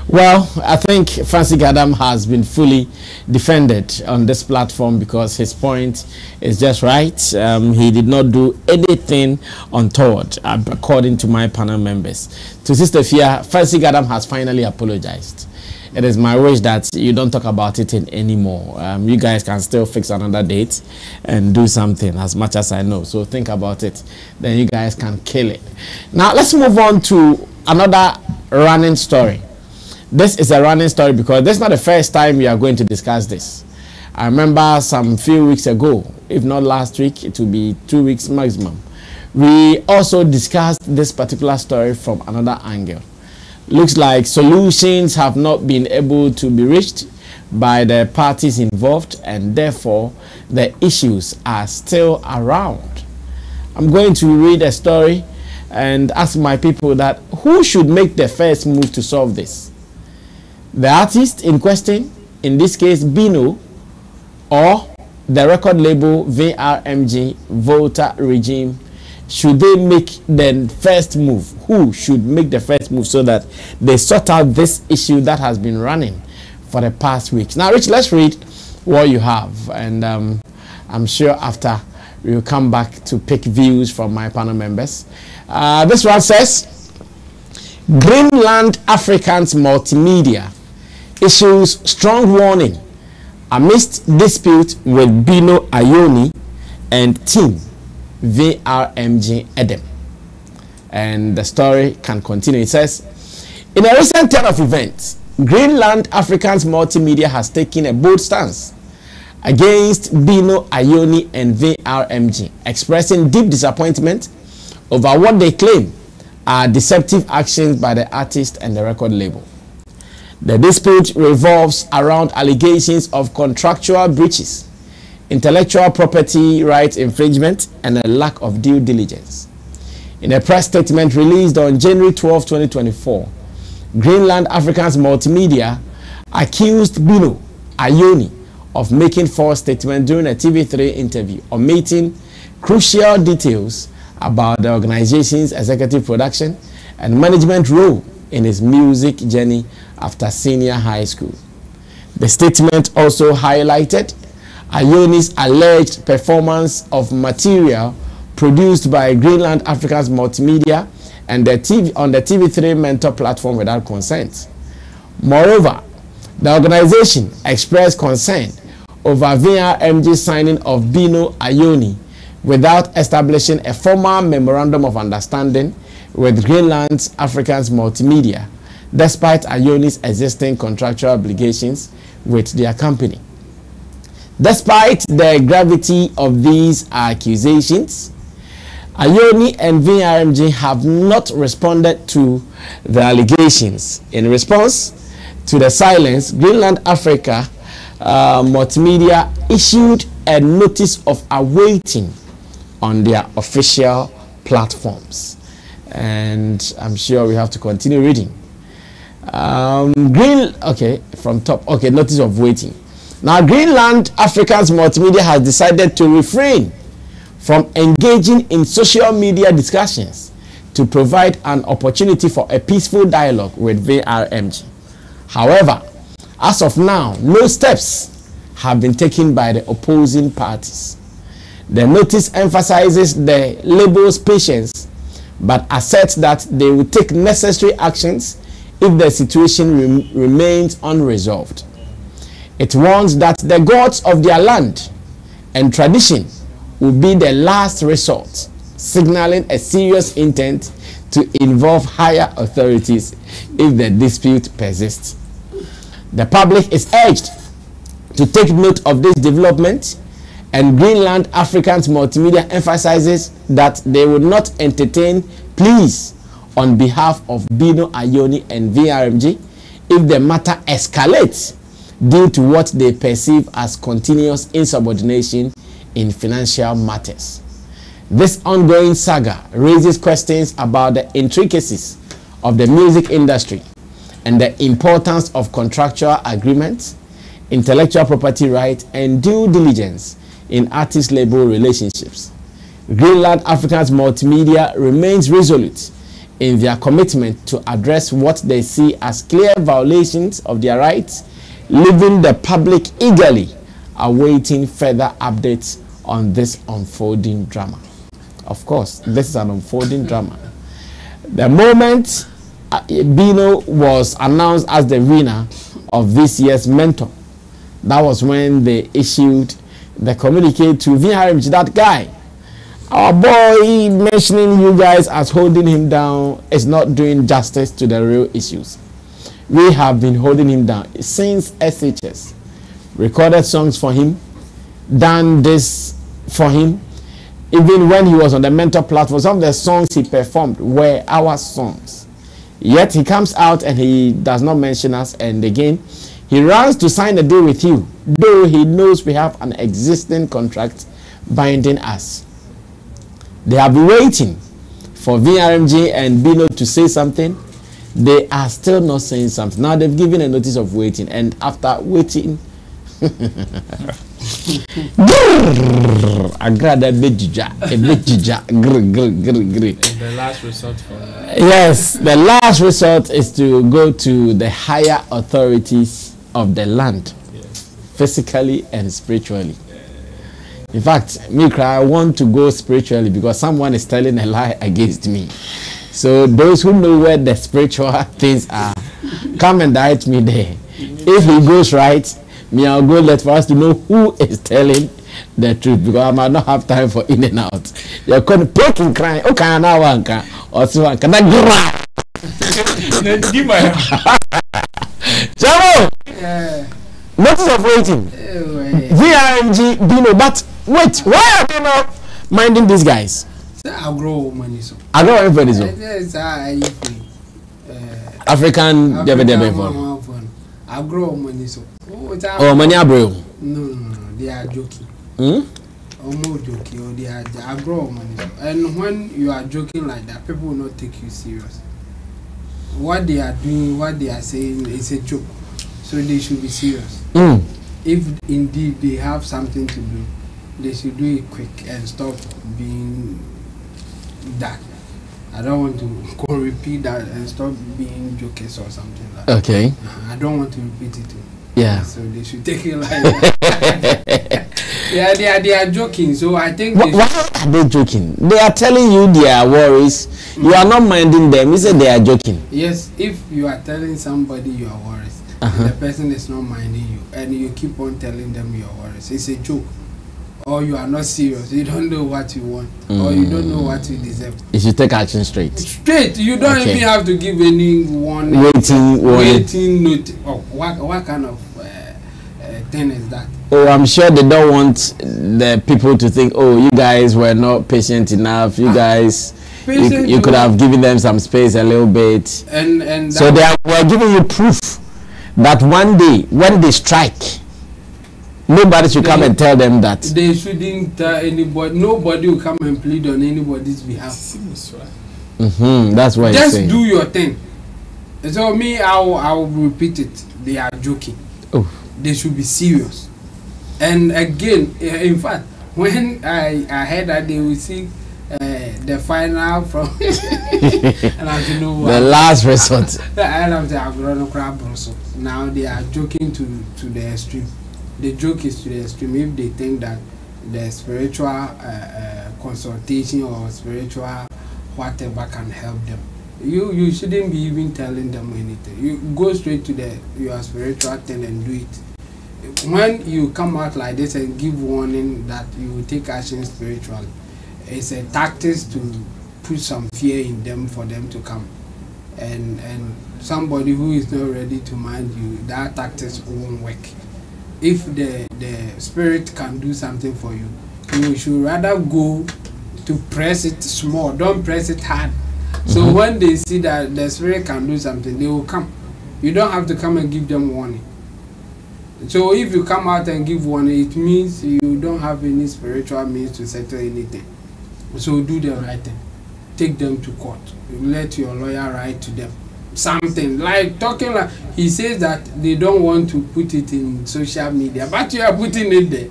Well, I think Fancy Gadam has been fully defended on this platform because his point is just right. He did not do anything untoward, according to my panel members. To Sister Fia, Fancy Gadam has finally apologized. It is my wish that you don't talk about it anymore. You guys can still fix another date and do something, as much as I know. So think about it. Then you guys can kill it. Now, let's move on to another running story. This is a running story because this is not the first time we are going to discuss this. I remember some few weeks ago, if not last week, it will be 2 weeks maximum. We also discussed this particular story from another angle. Looks like solutions have not been able to be reached by the parties involved, and therefore the issues are still around. I'm going to read a story and ask my people that who should make the first move to solve this? The artist in question, in this case Bino, or the record label VRMG, Volta Regime? Should they make the first move? Who should make the first move so that they sort out this issue that has been running for the past weeks? Now, Rich, let's read what you have, and I'm sure after we will come back to pick views from my panel members. This one says, Greenland Africans Multimedia issues strong warning amidst dispute with Bino Ayoni and team VRMG Edem. And the story can continue. It says, in a recent turn of events, Greenland Africans Multimedia has taken a bold stance against Bino Ayoni and VRMG, expressing deep disappointment over what they claim are deceptive actions by the artist and the record label. The dispute revolves around allegations of contractual breaches, intellectual property rights infringement, and a lack of due diligence. In a press statement released on January 12, 2024, Greenland Africans Multimedia accused Bino Ayoni of making false statements during a TV3 interview, omitting crucial details about the organization's executive production and management role in his music journey after senior high school. The statement also highlighted Ayoni's alleged performance of material produced by Greenland Africans Multimedia and on the TV3 Mentor platform without consent. Moreover, the organization expressed concern over VRMG signing of Bino Ayoni without establishing a formal memorandum of understanding with Greenland Africans Multimedia, despite Ayoni's existing contractual obligations with their company. Despite the gravity of these accusations, Ayoni and VRMG have not responded to the allegations. In response to the silence, Greenland Africa Multimedia issued a notice of awaiting on their official platforms. And I'm sure we have to continue reading. From top. Okay, notice of waiting. Now, Greenland Africans Multimedia has decided to refrain from engaging in social media discussions to provide an opportunity for a peaceful dialogue with VRMG. However, as of now, no steps have been taken by the opposing parties. The notice emphasizes the label's patience, but asserts that they will take necessary actions if the situation remains unresolved. It warns that the gods of their land and tradition will be the last resort, signaling a serious intent to involve higher authorities if the dispute persists. The public is urged to take note of this development, and Greenland Africans Multimedia emphasizes that they will not entertain pleas on behalf of Bino Ayoni and VRMG if the matter escalates due to what they perceive as continuous insubordination in financial matters. This ongoing saga raises questions about the intricacies of the music industry and the importance of contractual agreements, intellectual property rights, and due diligence in artist-label relationships. Greenland Africa's multimedia remains resolute in their commitment to address what they see as clear violations of their rights, leaving the public eagerly awaiting further updates on this unfolding drama. Of course, this is an unfolding drama. The moment Bino was announced as the winner of this year's Mentor, that was when they issued the communique to VRMG, that guy. Our boy mentioning you guys as holding him down is not doing justice to the real issues. We have been holding him down since SHS. Recorded songs for him, done this for him. Even when he was on the Mentor platform, some of the songs he performed were our songs. Yet he comes out and he does not mention us, and again he runs to sign a deal with you, though he knows we have an existing contract binding us. They have been waiting for VRMG and Bino to say something. They are still not saying something. Now they've given a notice of waiting, and after waiting, The last resort for yes, the last resort is to go to the higher authorities of the land, physically and spiritually. In fact, me I want to go spiritually because someone is telling a lie against me. So those who know where the spiritual things are, come and direct me there. If he goes right, me I'll go let for us to know who is telling the truth, because I might not have time for in and out. You're going to poke and cry. Okay, now one can or so one can I Jamo! Notice of waiting. VRMG Bino, but wait, why are they not minding these guys? I'll grow money so. I grow everybody so. African I'll grow money so. Oh, money bro. No, they are joking. Almost joking, or they are grow money. And when you are joking like that, people will not take you serious. What they are doing, what they are saying is a joke. So they should be serious. If indeed they have something to do, they should do it quick and stop being that. I don't want to go repeat that and stop being jokers or something like that. Okay. I don't want to repeat it too. Yeah. So they should take it like that. Yeah, they are joking. So I think why are they joking? They are telling you their worries. You are not minding them. You say they are joking. Yes, if you are telling somebody your worries, and the person is not minding you, and you keep on telling them your worries, it's a joke. Or you are not serious. You don't know what you want, or you don't know what you deserve. You should take action straight. Straight. You don't even have to give any warning. Waiting note. Oh, what kind of thing is that? Oh, I'm sure they don't want the people to think, oh, you guys were not patient enough. You guys, you could have given them some space a little bit. And so they were giving you proof that one day when they strike, nobody should come and tell them that. They shouldn't tell anybody. Nobody will come and plead on anybody's behalf. That's why. Just do your thing. So me, I will repeat it. They are joking. Oh. They should be serious. And again, in fact, when I heard that they will see the final from and I don't know what, the last resort. Now they are joking to the extreme. The joke is to the extreme. If they think that the spiritual consultation or spiritual whatever can help them, you shouldn't be even telling them anything. You go straight to your spiritual thing and do it. When you come out like this and give warning that you will take action spiritually, it's a tactic to put some fear in them for them to come. And somebody who is not ready to mind you, that tactics won't work. If the spirit can do something for you, you should rather go to press it small. Don't press it hard. So when they see that the spirit can do something, they will come. You don't have to come and give them warning. So if you come out and give warning, it means you don't have any spiritual means to settle anything. So do the right thing. Take them to court. Let your lawyer write to them. Something like talking like he says that they don't want to put it in social media, but you are putting it there.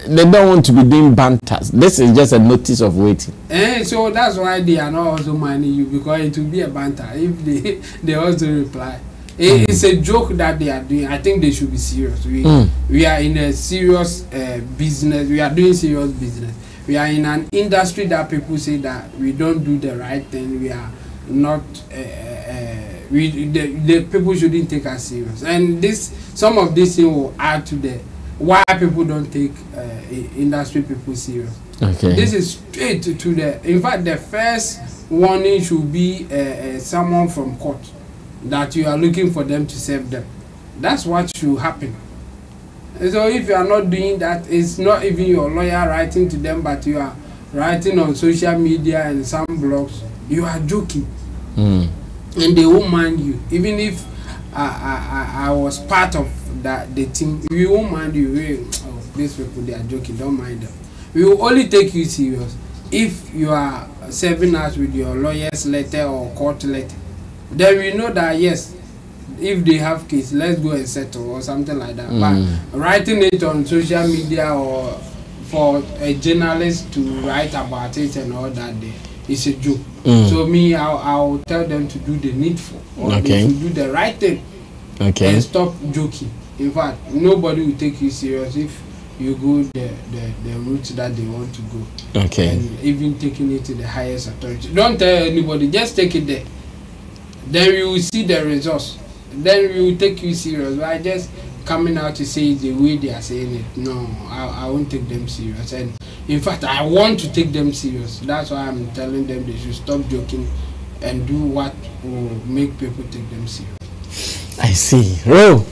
they don't want to be doing banters. This is just a notice of waiting. So that's why they are not also minding you, because it will be a banter if they also reply. It's a joke that they are doing. I think they should be serious. We are in a serious business. We are doing serious business. We are in an industry that people say that we don't do the right thing. We are not. The people shouldn't take us serious. And some of this thing will add to the why people don't take industry people serious. Okay. This is straight to the. In fact, the first warning should be someone from court, that you are looking for them to serve them. That's what should happen. And so if you are not doing that, it's not even your lawyer writing to them, but you are writing on social media and some blogs, you are joking. And they won't mind you. Even if I was part of the team, we won't mind you. Oh, these people, they are joking, don't mind them. We will only take you serious if you are serving us with your lawyer's letter or court letter. Then we know that yes, if they have case, let's go and settle or something like that. But writing it on social media or for a journalist to write about it and all that, it's a joke. So me, I'll tell them to do the needful, or they should do the right thing, and stop joking. In fact, nobody will take you serious if you go the route that they want to go. And even taking it to the highest authority. Don't tell anybody, just take it there. Then we will see the results. Then we will take you serious. But just coming out to say it the way they are saying it, no, I won't take them serious. And in fact, I want to take them serious. That's why I'm telling them they should stop joking and do what will make people take them serious. I see. Oh,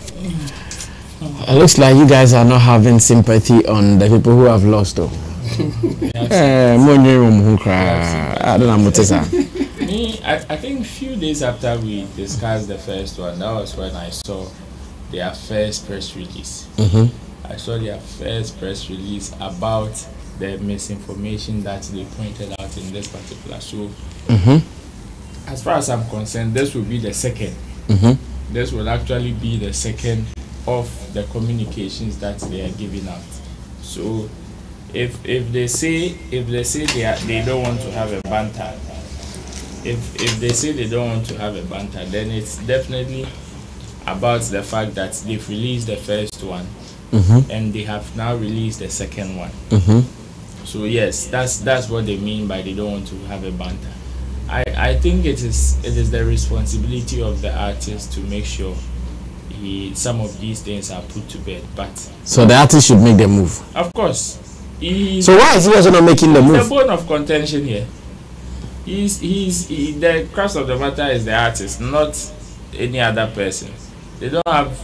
it looks like you guys are not having sympathy on the people who have lost. I think a few days after we discussed the first one, that was when I saw their first press release. I saw their first press release about the misinformation that they pointed out in this particular show. As far as I'm concerned, this will be the second. This will actually be the second of the communications that they are giving out. So if they say they don't want to have a banter, if they say they don't want to have a banter, then it's definitely about the fact that they've released the first one and they have now released the second one. So yes, that's what they mean by they don't want to have a banter. I think it is the responsibility of the artist to make sure some of these things are put to bed. But so the artist should make the move. Of course. So why is he also not making the move? The bone of contention here. The crux of the matter is the artist, not any other person. They don't have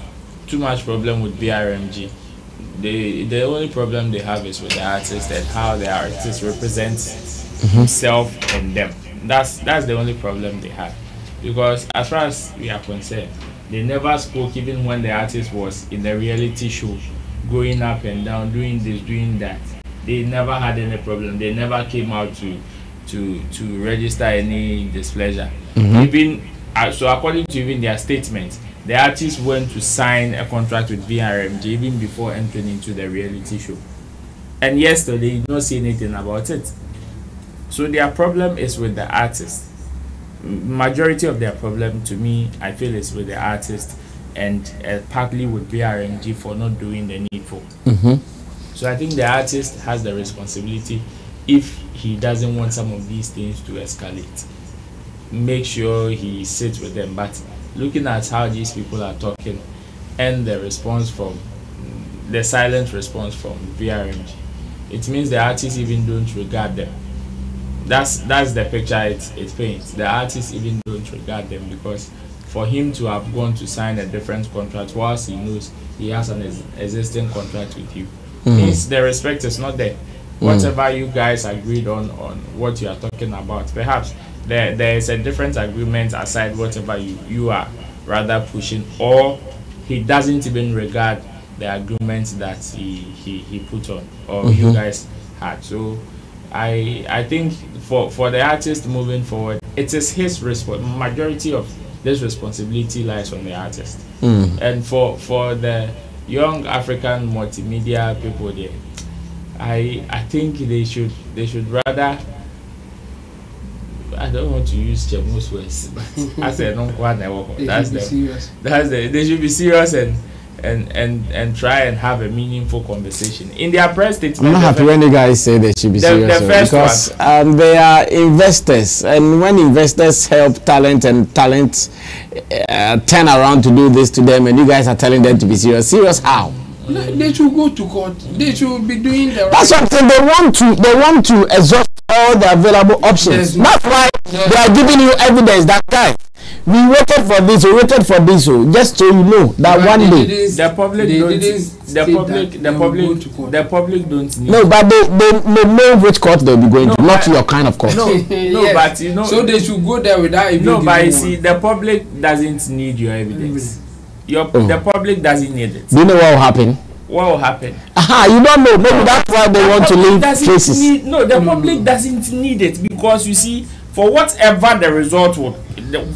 too much problem with BRMG. The only problem they have is with the artist and how the artist represents himself and them. That's the only problem they have. Because as far as we are concerned, they never spoke even when the artist was in the reality show, going up and down, doing this, doing that. They never had any problem. They never came out to register any displeasure. Even so, according to even their statement, the artist went to sign a contract with BRMG even before entering into the reality show. And yesterday, they did not say anything about it. So their problem is with the artist. Majority of their problem, to me, I feel, is with the artist and partly with BRMG for not doing the needful. So I think the artist has the responsibility, if he doesn't want some of these things to escalate, make sure he sits with them. But looking at how these people are talking and the response from the silent response from BRMG, it means the artists even don't regard them. That's the picture it paints. The artists even don't regard them, because for him to have gone to sign a different contract whilst he knows he has an existing contract with you, means the respect is not there. Whatever you guys agreed on what you are talking about, perhaps there is a different agreement aside whatever you are rather pushing, or he doesn't even regard the agreement that he put on or you guys had. So I think for the artist moving forward, it is his majority of this responsibility lies on the artist. And for the young African multimedia people there, I think they should rather. I don't want to use Chemo's words, but I said no one. That's they should be serious and try and have a meaningful conversation in their press statement. I'm not happy when you guys say they should be serious because they are investors, and when investors help talent and talent turn around to do this to them, and you guys are telling them to be serious. Serious how? They should go to court. They should be doing the. That's what I'm saying. They want to exhaust all the available options. That's why they are giving you evidence that guy. We waited for this, just so you know that but one day the public don't need. No, but they know which court they'll be going to, not your kind of court. No, yes. But you know. So they should go there without evidence. No, but you see, the public doesn't need your evidence. The public doesn't need it. Do you know what will happen? What will happen? You don't know. Maybe that's why they want to leave cases. The public doesn't need it because you see, for whatever the result would,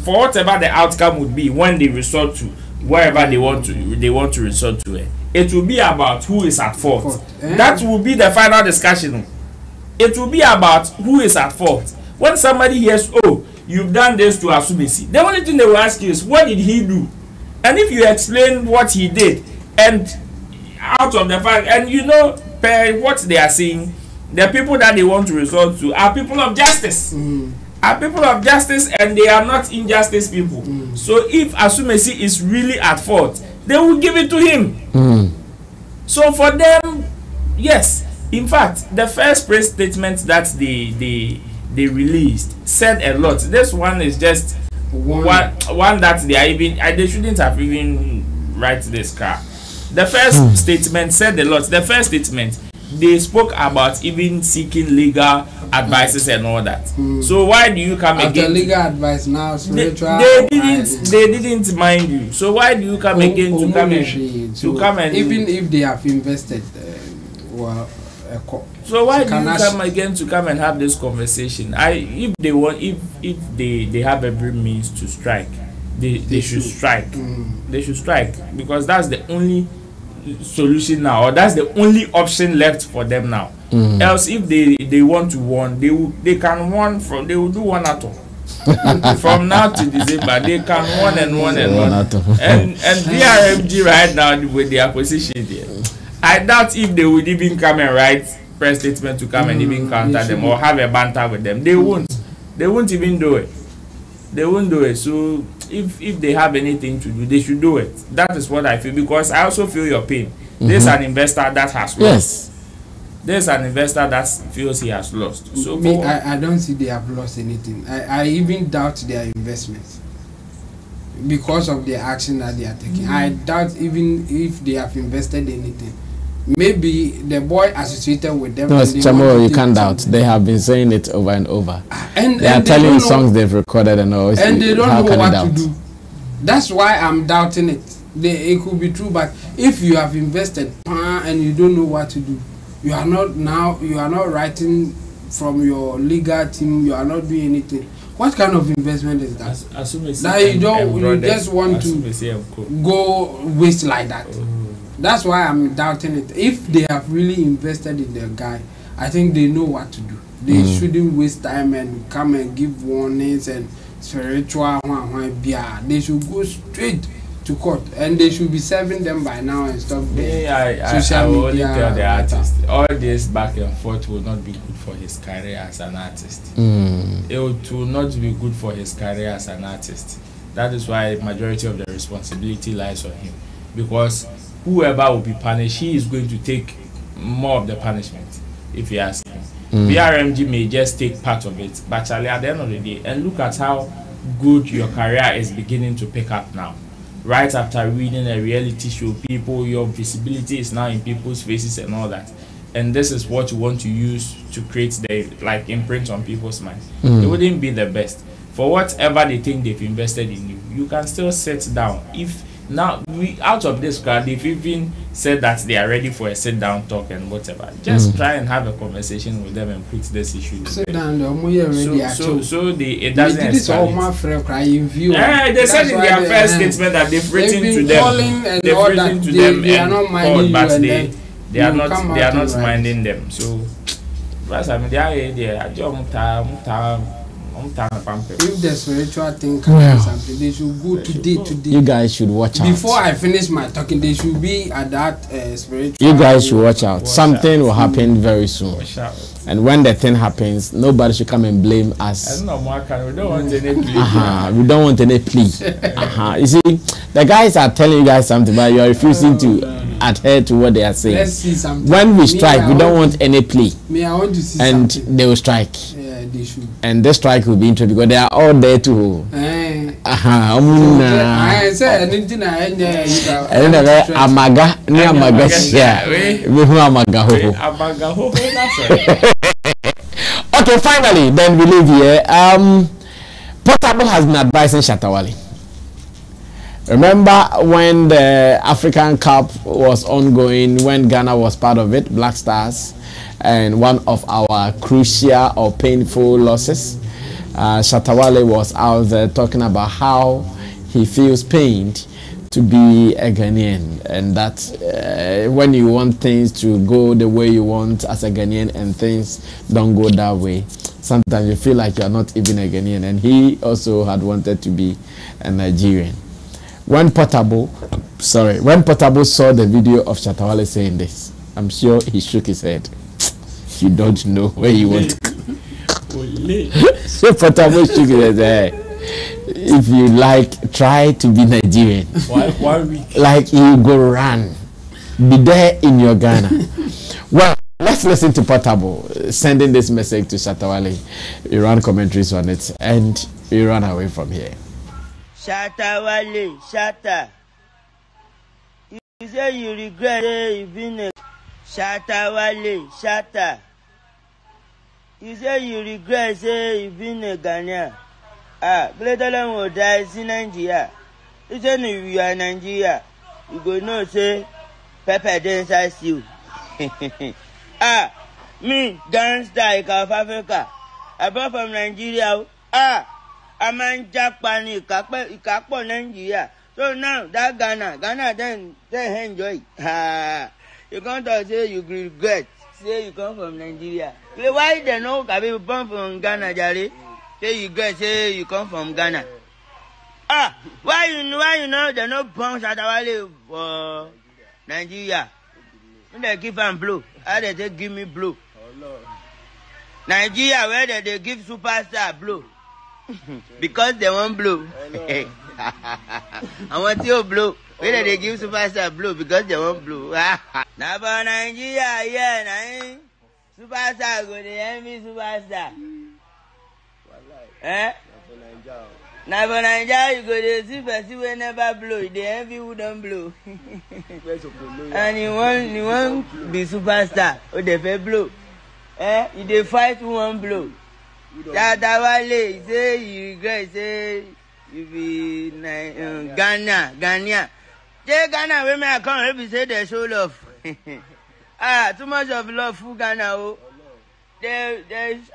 for whatever the outcome would be when they resort to wherever they want to resort to it will be about who is at fault. That will be the final discussion. It will be about who is at fault. When somebody hears, oh, you've done this to Asumesi, the only thing they will ask you is, what did he do? And if you explain what he did, and out of the fact, and you know, per what they are saying, the people that they want to resort to are people of justice. Are people of justice, and they are not injustice people. So if Asumesi is really at fault, they will give it to him. So for them, yes. In fact, the first press statement that they released said a lot. This one is just one that they shouldn't have even write this car. The first statement said a lot. The first statement, they spoke about even seeking legal advices and all that. So why do you come again? Legal advice now, spiritual. They didn't mind you. So why do you come again to come and even if they have invested, so why do you come again to come and have this conversation? If they have every means to strike, they should strike. They should strike because that's the only solution now, or that's the only option left for them now. Else, if they want to warn, they can warn they will do one at all. From now to December, they can warn and BRMG right now with their position there, I doubt if they would even come and write press statement to come and even counter them or have a banter with them. They won't even do it. They won't do it. So if they have anything to do, they should do it. That is what I feel, because I also feel your pain. There's an investor that has lost. There's an investor that feels he has lost. So I don't see they have lost anything. I even doubt their investments because of the action that they are taking. I doubt even if they have invested anything. Maybe the boy associated with them. No, Chamo, you can't doubt. They have been saying it over and over. They are telling you songs they've recorded and all. And they don't know what to do. That's why I'm doubting it. It could be true, but if you have invested and you don't know what to do, you are not writing from your legal team. You are not doing anything. What kind of investment is that? That you just want to go waste like that. That's why I'm doubting it. If they have really invested in their guy, I think they know what to do. They shouldn't waste time and come and give warnings and spiritual. They should go straight to court, and they should be serving them by now and stop. I will only tell the artist, all this back and forth will not be good for his career as an artist. It will not be good for his career as an artist. That is why majority of the responsibility lies on him, because whoever will be punished, he is going to take more of the punishment, if you ask me. BRMG may just take part of it, but at the end of the day, and look at how good your career is beginning to pick up now. Right after reading a reality show, your visibility is now in people's faces and all that. And this is what you want to use to create the imprint on people's minds. It wouldn't be the best. For whatever they think they've invested in you, you can still sit down. If now out of this crowd, they've even said that they are ready for a sit down talk and whatever. Just try and have a conversation with them and put this issue to bed. So it doesn't they said in their first statement that they've written to them. They've written to them and called, but they are not minding them. So that's I mean they are if the spiritual thing comes something, they should go today. You guys should watch out. Before I finish my talking, they should be at that spiritual. You guys should watch out. Something will happen very soon. And when the thing happens, nobody should come and blame us. We don't want any plea. We don't want any plea. You see, the guys are telling you guys something, but you are refusing to adhere to what they are saying. Let's see something. When we strike, we don't want any plea. I want to see and something. They will strike. Yeah, they should. And the strike will be interesting because they are all there too. I said anything Amaga, near Amaga. Okay, finally, then we leave here. Portable has been advising Shatta Wale. Remember when the African Cup was ongoing, when Ghana was part of it, Black Stars, and one of our crucial or painful losses, Shatta Wale was out there talking about how he feels pained to be a Ghanaian, and that when you want things to go the way you want as a Ghanaian and things don't go that way, sometimes you feel like you're not even a Ghanaian. And he also had wanted to be a Nigerian. When Portable saw the video of Shatta Wale saying this, I'm sure he shook his head. You don't know where you want to go. So Portable shook his head. If you like, try to be Nigerian. 1 week. Like you go run. Be there in your Ghana. Well, let's listen to Portable sending this message to Shatta Wale. We run commentaries on it and we run away from here. Shatta Wale, Shatta. You say you regret you being a Shatta Wale, Shatta. You say you regret you being a Ghanaian. Greater than will die in Nigeria. You say you are in Nigeria, you go know say pepper inside you. Me gangster of Africa. Apart from Nigeria, I'm in Japan, Ikapo Nigeria. So now that Ghana then enjoy. You can't say you regret. Say you come from Nigeria. Why they know can be born from Ghana, Jari? Say you guys say you come from Ghana. Why you know they no born Shatta Wale for Nigeria? When they give them blow, how they give me blow? Nigeria where they give superstar blow. Because they want blow. I want you blow. Where they give superstar blow because they want blow. Now for Nigeria, yeah, superstar go the envy superstar. Now for Nigeria, you go to see person who never blow. They envy who don't blow. And you want be superstar. Or they fair blow. You they fight who won't blow. Shatta Wale, say you regret, say you be Ghana. Say Ghana, when I come, let say they show love. Too much of love for Ghana. Oh. There's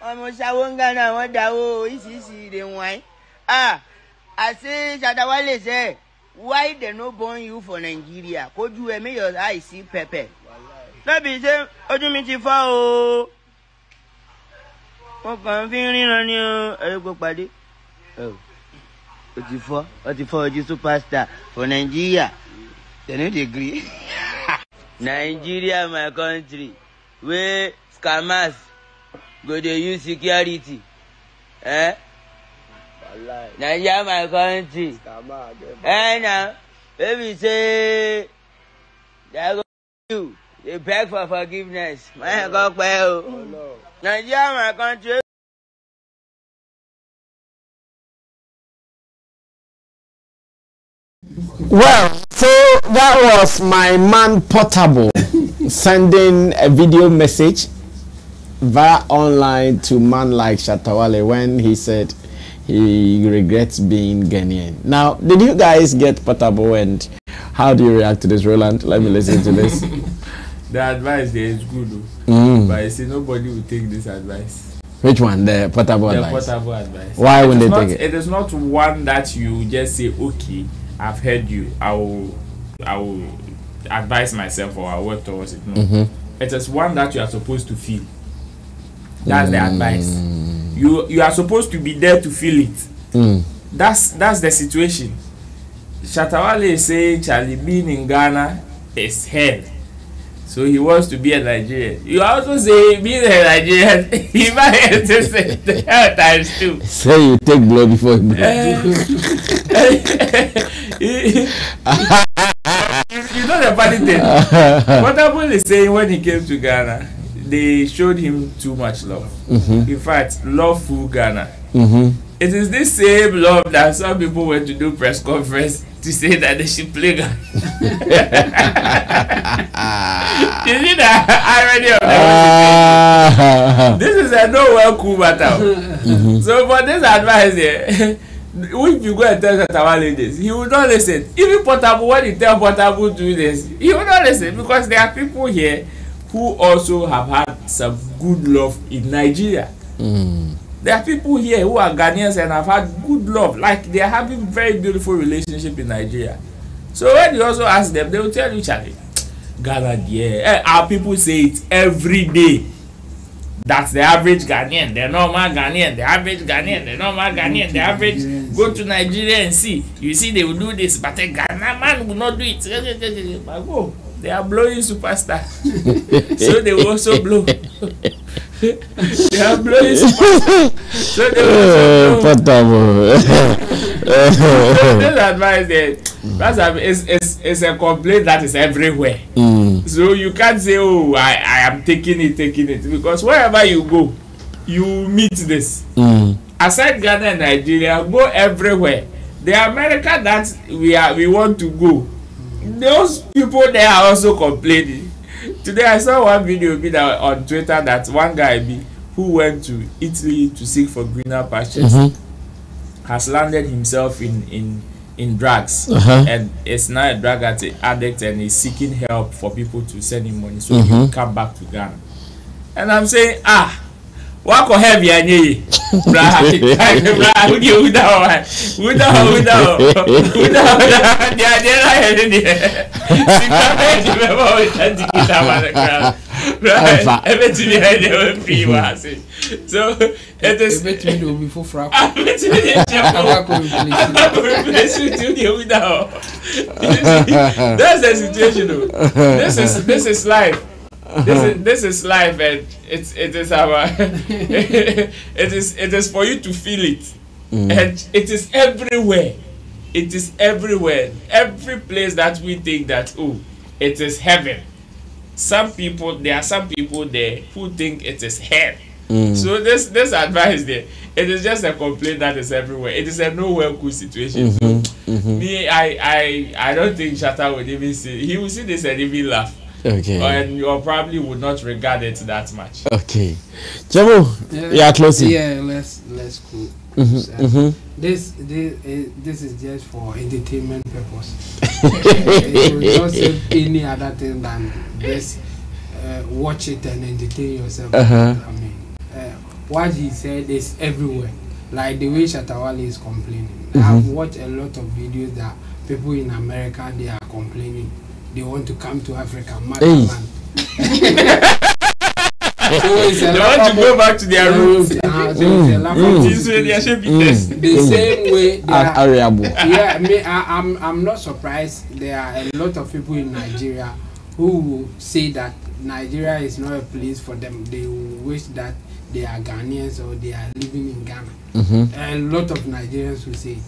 almost a one Ghana, what that easy, then why? I say Shatta Wale say, why they no born you for Nigeria? Could you make your eyes see pepper? Let me say, what do you mean for? What can feeling on you? I go party. Oh, 84, you superstar for Nigeria. They don't agree. Nigeria, my country, where scammers go to use security. Nigeria, my country. Now, baby say, they go you. They beg for forgiveness. My God, well. Nigeria, my country. Well, so that was my man Portable sending a video message via online to man like Shatta Wale when he said he regrets being Ghanaian. Now, did you guys get Portable and how do you react to this, Roland? Let me listen to this. The advice there is good, but I say nobody will take this advice. Which one? The Portable advice? The Portable advice. Why wouldn't they take it? It is not one that you just say, okay, I've heard you, I will advise myself or I work towards it. No. It is one that you are supposed to feel. That's the advice. You are supposed to be there to feel it. That's the situation. Shatta Wale is saying Charlie being in Ghana is hell. So he wants to be a Nigerian. You also say being a Nigerian, he might have to say the hell times 2. So you take blow before you blow. You know the funny thing? What Apple is saying when he came to Ghana, they showed him too much love. In fact, love full Ghana. It is this same love that some people went to do press conference to say that they should play Ghana. You see that irony of that? This is a no well cool battle. So for this advice here, if you go and tell Shatta Wale this, he will not listen. Even Portable, when you tell Portable to do this, he will not listen, because there are people here who also have had some good love in Nigeria. There are people here who are Ghanaians and have had good love, like they are having very beautiful relationship in Nigeria. So when you also ask them, they will tell you, Charlie, Ghana, yeah. Our people say it every day. That's the average Ghanaian, the normal Ghanaian, the average Ghanaian, the normal Ghanaian, the average. Go to Nigeria and see. You see, they will do this, but a Ghana man will not do it. But go, they are blowing superstar. So they will also blow. They are blowing superstar. So they will also blow. This advice there, it's a complaint that is everywhere. So you can't say, oh, I am taking it, because wherever you go, you meet this. Aside Ghana and Nigeria, go everywhere. The America that we want to go, those people there are also complaining. Today I saw one video on Twitter that one guy who went to Italy to seek for greener pastures has landed himself in drugs and is now a drug addict and is seeking help for people to send him money so he will come back to Ghana. And I'm saying, what could have you? So it is. That's the situation. This is life. This is life, and it is our it is for you to feel it, and it is everywhere. It is everywhere. Every place that we think that it is heaven. There are some people there who think it is hell. So this advice there, it is just a complaint that is everywhere. It is a no welcome situation. Me, I don't think Shatta would even see. He will see this and even laugh. Okay. And you probably would not regard it that much. Okay. Jamo, yeah, closing. Yeah, let's go. This is just for entertainment purpose. It will not say any other thing than just watch it and entertain yourself. I mean, what he said is everywhere. Like the way Shatta Wale is complaining. I've watched a lot of videos that people in America, they are complaining. They want to come to Africa, motherland. They want to go back to their roots. The same way. I'm not surprised. There are a lot of people in Nigeria who will say that Nigeria is not a place for them. They wish that they are Ghanaians or they are living in Ghana. A lot of Nigerians will say.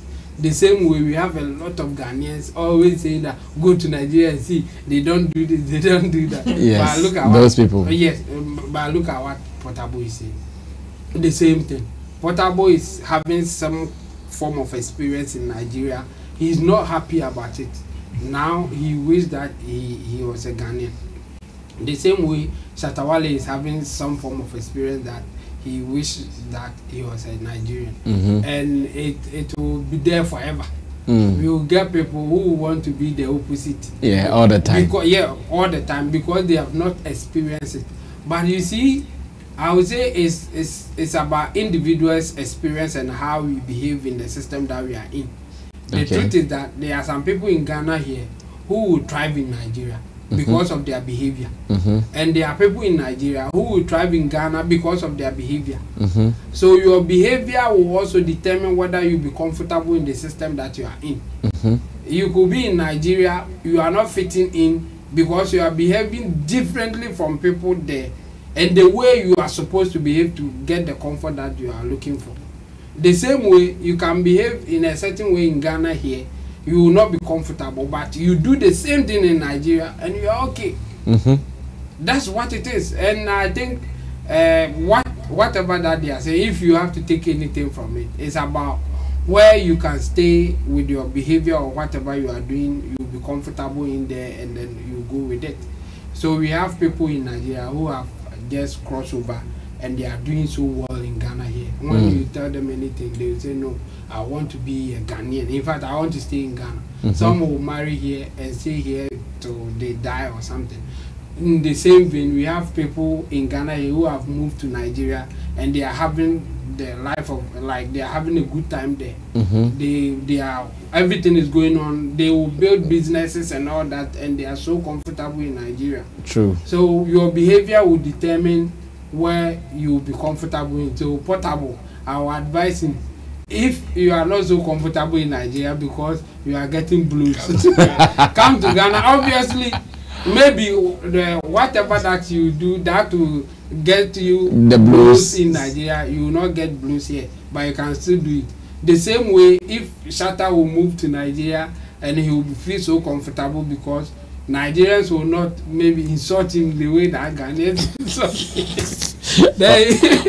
The same way we have a lot of Ghanaians always saying that go to Nigeria and see they don't do this, they don't do that. Yes, but look at those people. Yes, but look at what Portable is saying. The same thing. Portable is having some form of experience in Nigeria. He's not happy about it. Now he wishes that he was a Ghanaian. The same way Shatta Wale is having some form of experience that he wishes that he was a Nigerian, and it will be there forever. We will get people who want to be the opposite. Yeah, all the time. All the time, because they have not experienced it. But you see, I would say it's about individuals' experience and how we behave in the system that we are in. The truth is that there are some people in Ghana here who will thrive in Nigeria. because of their behavior. And there are people in Nigeria who will thrive in Ghana because of their behavior. So your behavior will also determine whether you be comfortable in the system that you are in. You could be in Nigeria, you are not fitting in because you are behaving differently from people there, and the way you are supposed to behave to get the comfort that you are looking for. The same way you can behave in a certain way in Ghana here, you will not be comfortable, but you do the same thing in Nigeria and you are okay. That's what it is. And I think whatever that they are saying, if you have to take anything from it, it's about where you can stay with your behavior or whatever you are doing, you'll be comfortable in there, and then you go with it. So we have people in Nigeria who have just crossed over and they are doing so well in Ghana here. When you tell them anything, they will say, no, I want to be a Ghanaian. In fact, I want to stay in Ghana. Some will marry here and stay here till they die or something. In the same vein, we have people in Ghana here who have moved to Nigeria and they are having the life of, like, they are having a good time there. They are, everything is going on. They will build businesses and all that, and they are so comfortable in Nigeria. True. So your behavior will determine where you will be comfortable in. So Portable, our advice is, if you are not so comfortable in Nigeria because you are getting blues, come to Ghana. Obviously, maybe whatever that you do that will get you the blues in Nigeria, you will not get blues here, but you can still do it. The same way, if Shatta will move to Nigeria and he will feel so comfortable because Nigerians will not maybe insult him the way that Ghanaians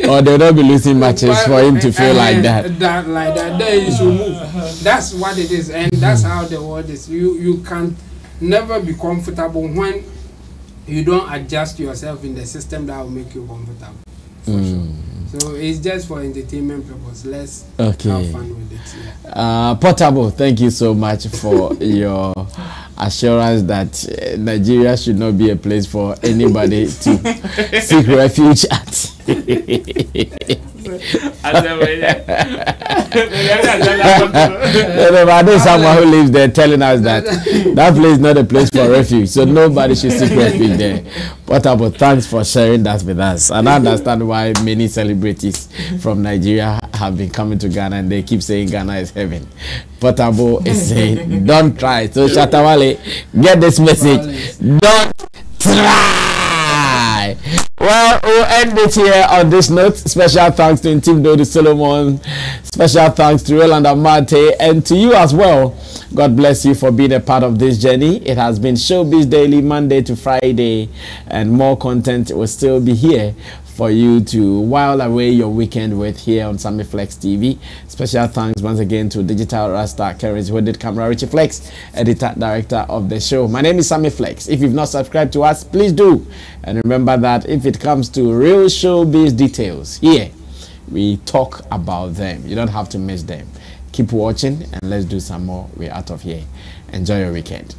or they'll not be losing matches for him to feel like that. Then he should move. That's what it is, and that's how the world is. You can never be comfortable when you don't adjust yourself in the system that will make you comfortable. For sure. So it's just for entertainment purpose. Let's have fun with it. Yeah. Portable, thank you so much for your assurance that Nigeria should not be a place for anybody to seek refuge at. There's someone who lives there telling us that that place is not a place for refuge, so nobody should seek refuge there. Portable, thanks for sharing that with us. And I understand why many celebrities from Nigeria have been coming to Ghana and they keep saying Ghana is heaven. Portable is saying, don't try. So Shatta, Wale, get this message. Don't try. Well, we'll end it here on this note. Special thanks to Team Dodi Solomon. Special thanks to Roland Amate and to you as well. God bless you for being a part of this journey. It has been Showbiz Daily, Monday to Friday, and more content will still be here for you to while away your weekend with here on Sammy Flex TV. Special thanks once again to Digital Rasta Kerens, who did camera, Richie Flex, editor, director of the show. My name is Sammy Flex. If you've not subscribed to us, please do. And remember that if it comes to real showbiz details, here we talk about them. You don't have to miss them. Keep watching and let's do some more. We're out of here. Enjoy your weekend.